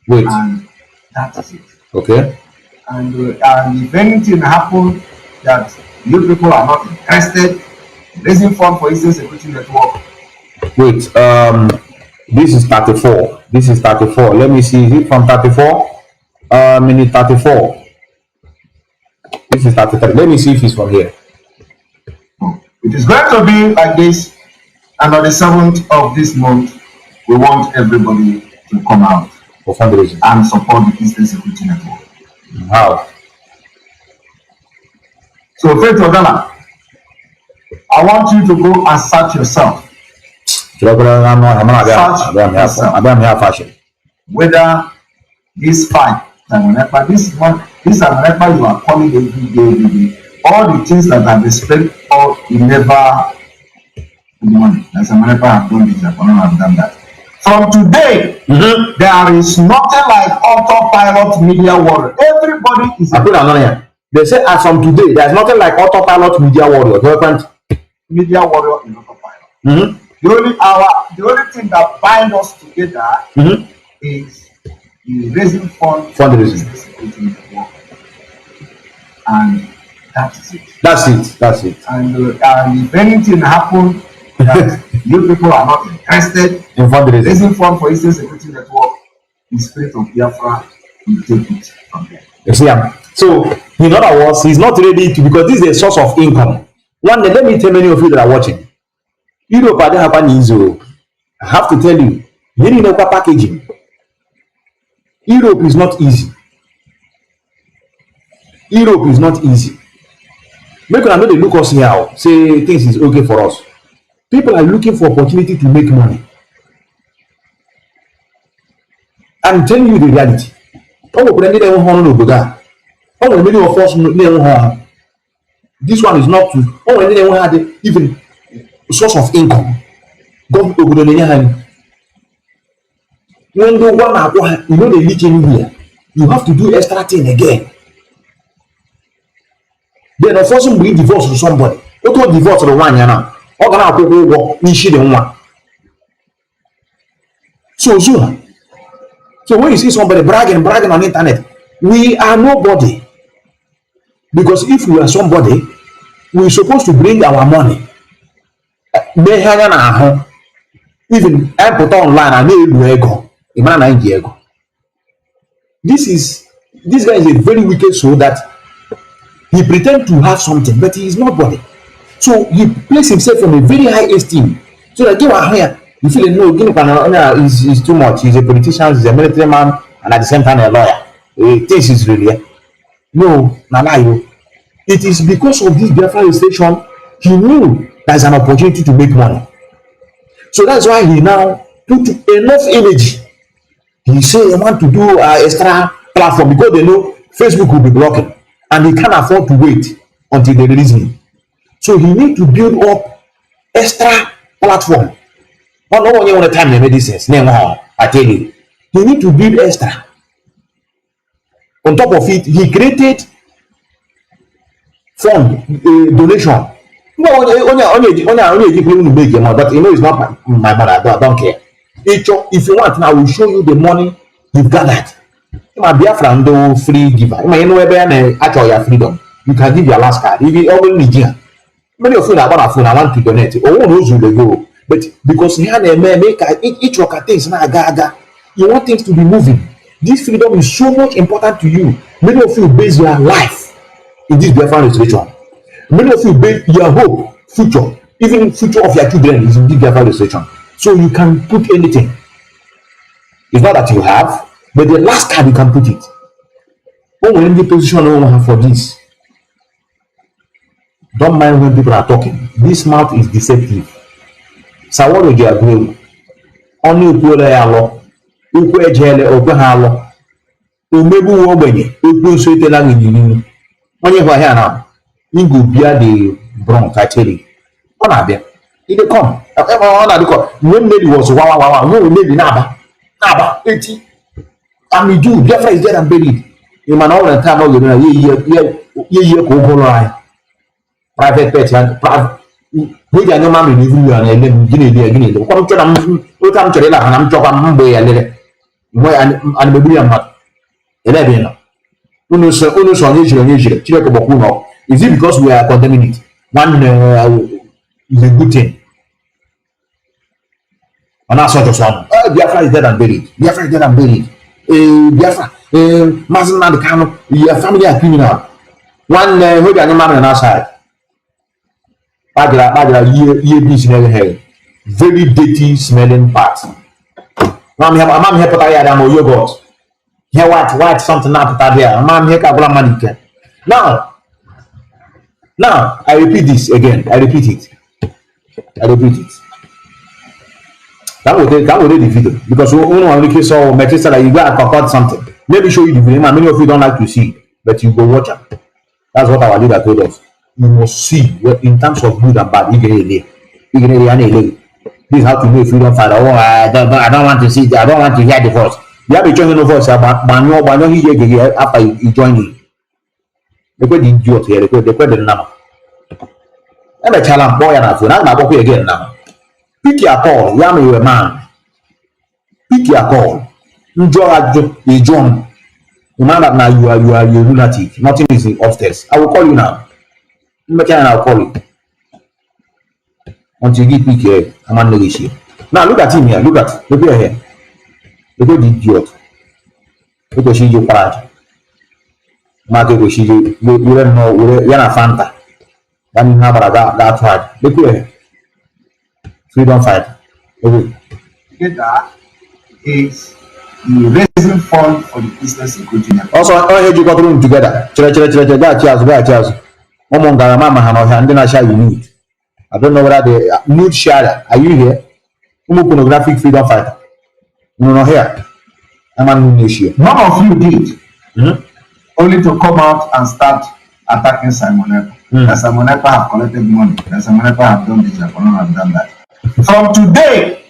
Wait. And that is it. Okay. And if anything happens that you people are not interested, raising fund for instance security network. Wait, this is 34. This is 34. Let me see. Is it from 34? Minute 34. This is 33. Let me see if it's from here. It is going to be like this, and on the 7th of this month, we want everybody to come out For fundraising. and support the Eastern Security Network. How? So, Faith Ogala, I want you to go and search yourself. Whether this fight, this Amonepa you are calling every day, all the things that have been spent, all you never money. As Amonepa have done this, Amonepa have done that. From today, there is nothing like autopilot media warrior. Everybody is They say as from today, there's nothing like autopilot media warrior. media warrior in autopilot. The only thing that binds us together is the raising fund fundraising. and that is it. That's it. And if anything happens that you people are not interested in fundraising, raising fund for Eastern Security Network, the spirit of Biafra will take it from there. You see, so in other words, he's not ready to, because this is a source of income. One day, let me tell many of you that are watching, Europe are happening zero. I have to tell you, you need packaging. Europe is not easy. Europe is not easy. Make sure I know they look us here, say things is okay for us. People are looking for opportunity to make money. I'm telling you the reality. Many of us, this one is not to even source of income. When the one you know they leak in here, you have to do extra thing again. Then of course we divorce to somebody. What divorce the one now? Or gonna work the one. So when you see somebody bragging on the internet, we are nobody. Because if we are somebody, we're supposed to bring our money. Even I put online and this guy is a very wicked soul that he pretends to have something, but he is nobody. So he places himself on a very high esteem. So that give a higher, you feel no, is too much. He's a politician, he's a military man, and at the same time a lawyer. He thinks he's really no, it is because of this Biafra legislation he knew there's an opportunity to make money. So that's why he now put enough energy. He say he want to do extra platform because they know Facebook will be blocking and he can't afford to wait until they release him. So he need to build up extra platform. But no one want time make this sense. I tell you, he need to build extra. On top of it, he created fund donation. No, only people who make money, but you know it's not my money. I don't care. If you want, I will show you the money you've gathered. My Biafran do free giver. You know where actually your freedom. You can give your last card. If you only need here. Many of you are about a phone. I want to donate. Oh, knows you they go. But because you have a make each worker things now gaga. You want things to be moving. This freedom is so much important to you. Many of you base your life in this Biafran legislation. Many of you base your hope, future, even future of your children is in this Biafran legislation. So you can put anything. It's not that you have, but the last card you can put it. When we're in the position for this, don't mind when people are talking. This mouth is deceptive. So what would you agree? Only people are law. Ukwe jele okwe halo. Umebu wobenye. Ukwe swete lang injini. Onye kwa here now. Ingo bia the bronx, I tell you. Ona bia. It dey come. Ona dey come. When lady was wow. No lady naba. 80. And we do. Biafra is dead and buried. You man all the time. Ye ko private pet and private. We are no man with you and Guinea. Come to them. We come to the land and I'm talking about and maybe I'm not 11. Is it because we are contaminated? One is a good thing. And that's sort of one. Biafra is dead and buried. Biafra is dead and buried. Biafra, Mazi Methuselah, Kanu, your family are criminal. One who are no man on our side. Very dirty smelling part. I'm here put a yogurt. Here white something now put there. I'm here kabula money. Now I repeat this again. I repeat it. That will take the video because we only saw Methuselah that you got to concord something. Maybe show you the video. Many of you don't like to see, but you go watch it. That's what our leader told us. You must see what in terms of good and bad. This is how to do a freedom fighter. Oh, I don't want to see. I don't want to hear the voice. You have to join the voice about after you join me. They put the idiot here. They put the number. I'm a challenge boy and I feel I'm not again now. Pick your call. Yam you a man. Pick your call. You join. The man that now you are a lunatic. Nothing is upstairs. I will call you now. I'll call you. Until you get pick here, I'm on the now look at him here. Look at here. Look at the idiot. Look at she you part. Mark go she you don't know you're a Fanta. That means that hard. Look here. Freedom fight. Okay. Together is the raising fund for the business including also all you got room together. Cheers. One mama and then I share you need. I don't know whether they nude share. Are you here? Pornographic freedom fighter. No here. I'm a new issue. None of you did. Only to come out and start attacking Simon Ekpa. That Simon Ekpa have collected money. That Simon Ekpa have done this. That Simon have done that. From today,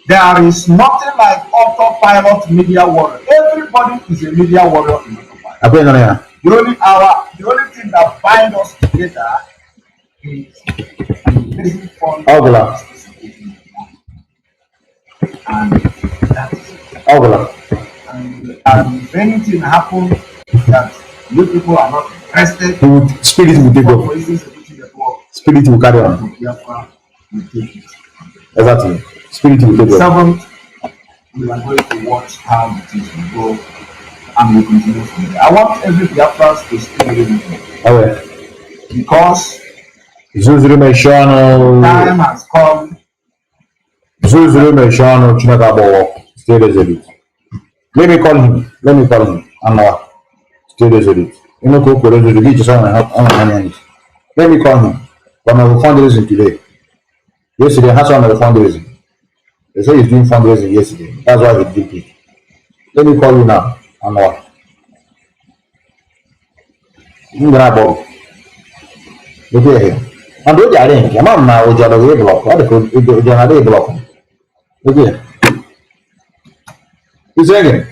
there is nothing like autopilot media warrior. Everybody is a media warrior in autopilot. The only thing that binds us together is the basic fund. And that's it. And if anything happens that you people are not interested, spirit will take over. Spirit will carry on. Biafra will take it. Exactly. Spirit will take over. Seventh, we are going to watch how the things will go and we continue from there. I want every Biafrans to stay with me. Okay. Because time has come. Stay resolute. Let me call him. And stay resolute. You know, let me call him. But I will fundraising today. Yesterday, I had some fundraising. They say he's doing fundraising yesterday. That's why he did it. Let me call you now. And what? Look here. And do the arrange. I'm now with your block. What the block? Look here. It's ringing.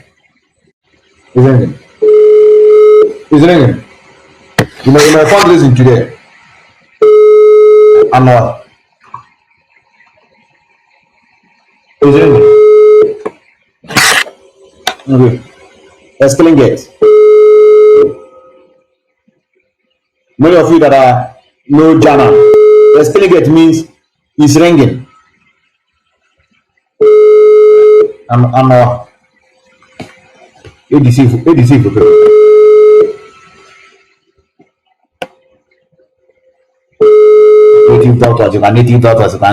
You know, fundraising today. And what? It's ringing. Okay. Escalate. Many of you that are no Jana, escalate means it's ringing. And ADC for native daughters, you can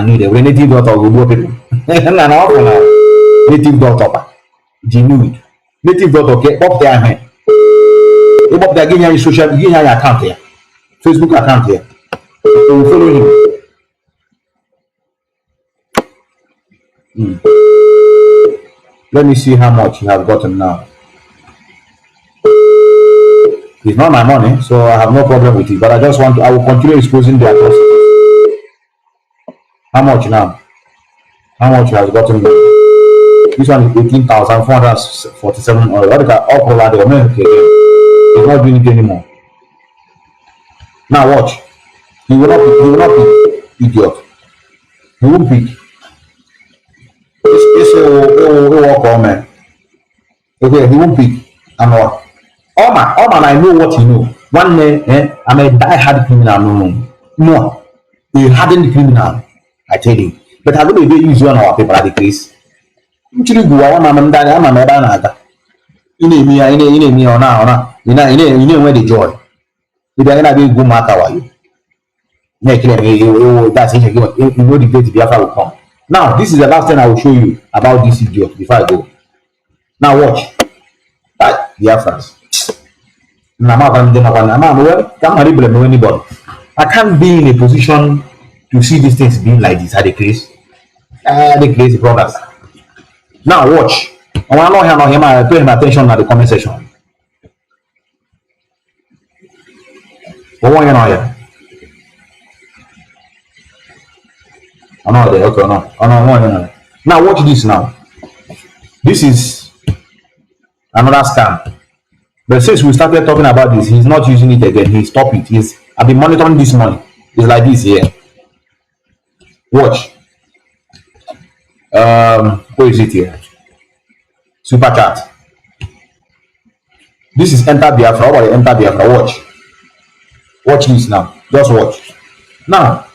need a native daughter will go people. Native daughter, genuine. Native daughter, get up there, man. They up there, give you social, give you your account here, Facebook account here. They will follow him. Let me see how much you have gotten now. It's not my money, so I have no problem with it. But I will continue exposing the atrocities. How much now? How much you have gotten now? This one is 18,447. Or what all over the American. He's not doing it anymore. Now watch. He will not pick, idiot. He won't pick. This will come, man. Okay, he won't pick. And what? Oh man, I know what you know. One day, I'm a die-hard criminal. No, a hardened criminal. I tell you. But I don't use one of our people at the case. Actually, go on, I'm a in me or now, in where the joy. If I ain't a good matter, why you? That's it. You know the date Biafra will come. Now, this is the last thing I will show you about this idiot before I go. Now, watch. That Biafrans. I can't be in a position to see these things being like this at the craze. The crazy brothers. Now watch. I pay him attention at the comment section. What one you know here? I'm not there. Okay, no. No. Now watch this now. This is another scam. But since we started talking about this, he's not using it again. He stopped it. I've been monitoring this money. It's like this here. Watch. Where is it here? Super chat. This is enter Biafra. How about the enter Biafra? Watch this now. Just watch. Now,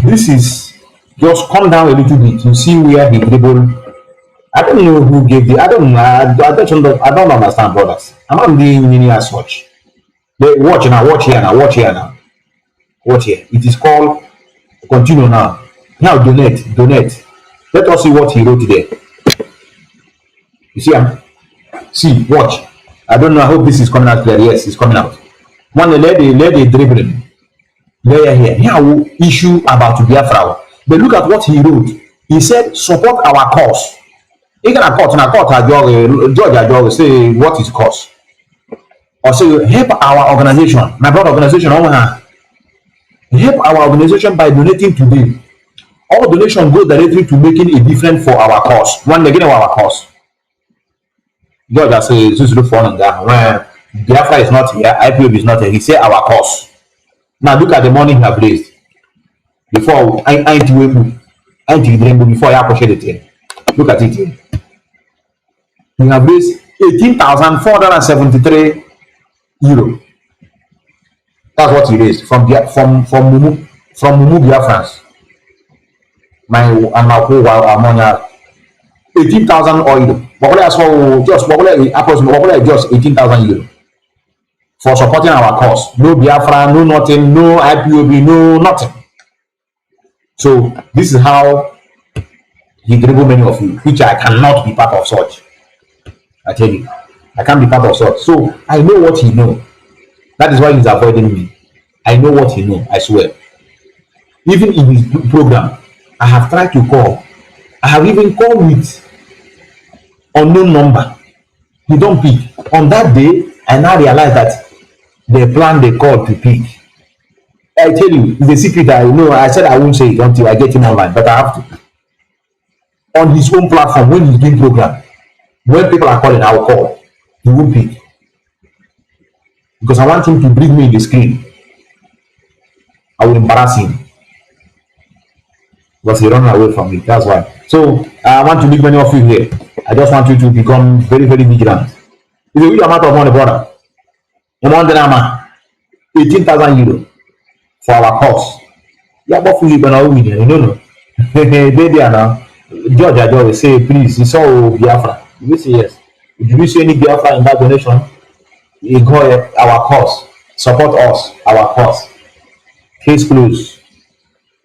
this is just come down a little bit. You see where he dribbled. I don't know who gave the. I don't understand, brothers. I'm not doing many as such. They watch now. Watch here now. Watch here now. Watch here. It is called. Continue now. Now donate. Let us see what he wrote there. You see him? See, watch. I don't know. I hope this is coming out clear. Yes, it's coming out. One lady dribbling. Layer here. Here will issue about Biafra. But look at what he wrote. He said, support our cause. He can court George say what is cause. Or say help our organization. My brother organization help our organization by donating today. All donation go directly to making a difference for our cause. One again our cause. George says this look for when Biafra is not here, Ipob is not here. He said our cause. Now look at the money he have raised. Before I before I appreciate it. Look at it here. We have raised 18,473 euro. That's what he raised from Mumu Biafrans. My ammonia 18,000 euro. Just 18,000 euro for supporting our cause. No Biafra, no nothing, no Ipob, no nothing. So this is how he dribbled many of you, which I cannot be part of such. I tell you, I can't be part of such. So I know what he knows. That is why he's avoiding me. I know what he knows, I swear. Even in his program, I have tried to call. I have even called with unknown number. He don't pick. On that day, I now realize that the plan they called to pick. I tell you, it's a secret. I know. I said I won't say it until I get him online, but I have to. On his own platform, when he's doing program, when people are calling, I will call. He won't pick. Because I want him to bring me in the screen. I will embarrass him. Because he run away from me. That's why. So I want to meet many of you here. I just want you to become very, very vigilant. It's a huge amount of money, brother. 18,000 euro for our cause. Yeah, but for you, but now we no. Baby, now George will say, please, it's all Biafra. You say yes. Did you see any Biafra in that donation? You go our cause, support us, our cause. Case closed.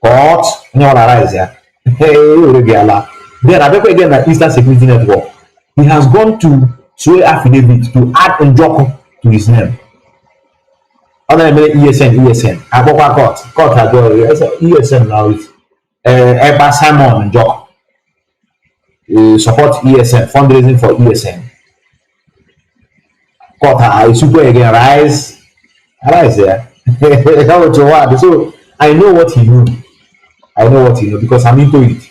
Court, no one arise here. Hey, then I remember again that Eastern Security Network. He has gone to swear affidavit to add Njoko to his name. Other than ESN. I go court has got ESN now is Eba Simon Njoko. Support ESN, fundraising for ESN. Court I super again rise there. So I know what he knew. Because I'm into it.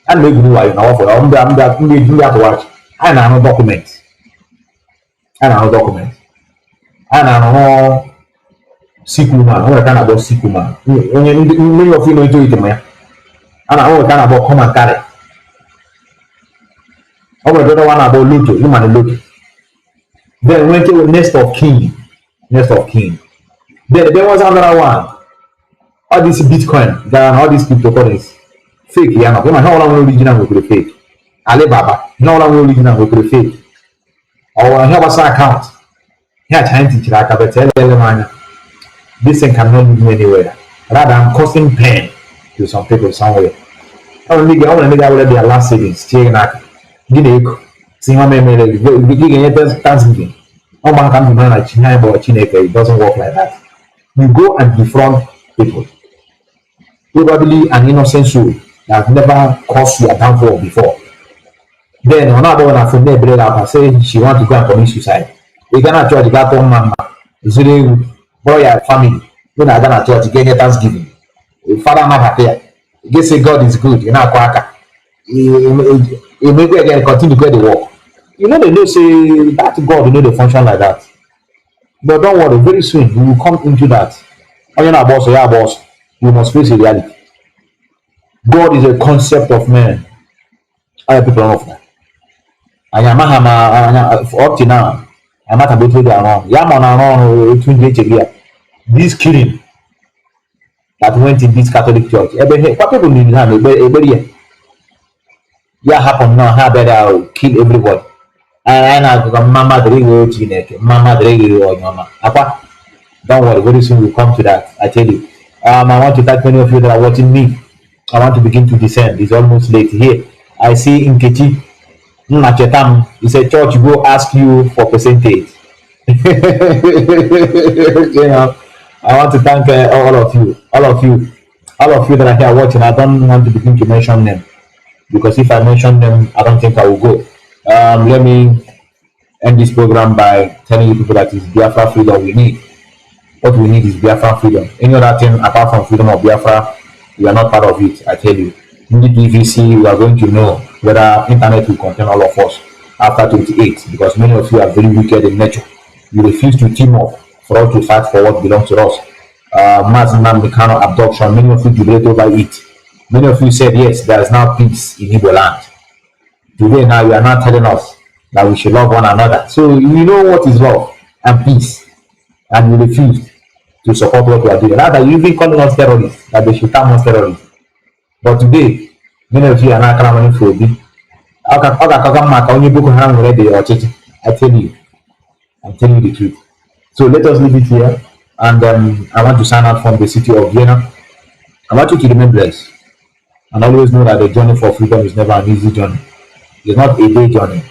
I don't even know why I'm for I'm to watch. I know documents. I know sick woman. I kind about sick woman. Many of you know it, man. And I know kind about come and carry. I don't know one about Luto, you man Luto. Then went to Nest of King. Then there was another one. All this Bitcoin, there are all these cryptocurrencies. Fake, yeah. No, how long original we could fake? Alibaba, no long original we could fake. Or I have a account. Here, trying to track but tell them this thing cannot move me anywhere. Rather, I'm causing pain to some people somewhere. I want to make their last savings. See how many Thanksgiving. No man can be man like China or Chineke. It doesn't work like that. You go and defraud people. Probably an innocent soul that has never caused you a downfall before. Then another one from there bread out and say she wants to go and commit suicide. We gonna church got one mama. It's really boy and family. When I gonna church get Thanksgiving. Father not here. You say God is good, you know quacker. You make again continue to get the work. You know they know say that God you know they function like that. But don't worry, very soon we will come into that. Oh, you're not boss, or you're boss. You must face a reality. God is a concept of man. Other people don't know that. And up to now, I'm not about to go around. Yeah, man, around 28 years. This killing that went in this Catholic church. What people need to yeah, happen now. How better kill everybody. And I go, Mama, Mama, Mama. Apa, don't worry, very soon we'll come to that. I tell you. I want to thank many of you that are watching me. I want to begin to descend. It's almost late here. I see Nkechi Nnachetam. He said, Church go ask you for percentage. You know, I want to thank all of you that are here watching. I don't want to begin to mention them because if I mention them, I don't think I will go. Let me end this program by telling you people that it's Biafra freedom we need. What we need is Biafra freedom. Any other thing apart from freedom of Biafra, we are not part of it, I tell you. In the DVC, we are going to know whether internet will contain all of us after 28, because many of you are very wicked in nature. You refuse to team up for us to fight for what belongs to us. Mazi Methuselah abduction, many of you debate over it. Many of you said, yes, there is now peace in Igbo land. Today now you are not telling us that we should love one another. So you know what is love and peace, and you refuse to support what we are doing. Rather, you even calling us terrorists, that they should come us terrorists. But today, many of you are not clamoring for it. I tell you, I'm telling you the truth. So let us leave it here. And I want to sign out from the city of Vienna. I want you to remember this and always know that the journey for freedom is never an easy journey. It's not a day journey.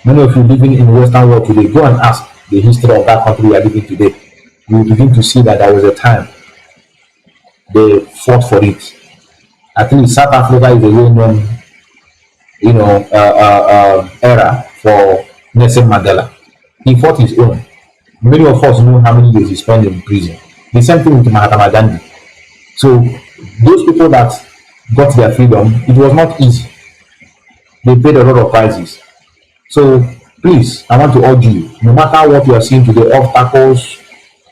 Many of you living in the Western world today, go and ask the history of that country you are living today. You will begin to see that there was a time they fought for it. I think South Africa is a well-known, era for Nelson Mandela. He fought his own. Many of us know how many years he spent in prison. The same thing with Mahatma Gandhi. So those people that got their freedom, it was not easy. They paid a lot of prices. So please, I want to urge you, no matter what you are seeing today, obstacles,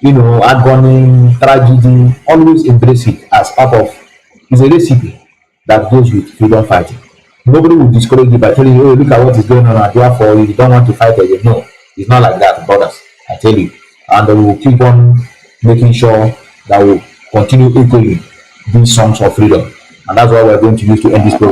agony, tragedy, always embrace it as part of, it's a recipe that goes with freedom fighting. Nobody will discourage you by telling you, oh, look at what is going on, and therefore you don't want to fight again. No, it's not like that, brothers. I tell you. And we will keep on making sure that we continue echoing these songs of freedom. And that's what we're going to use to end this program.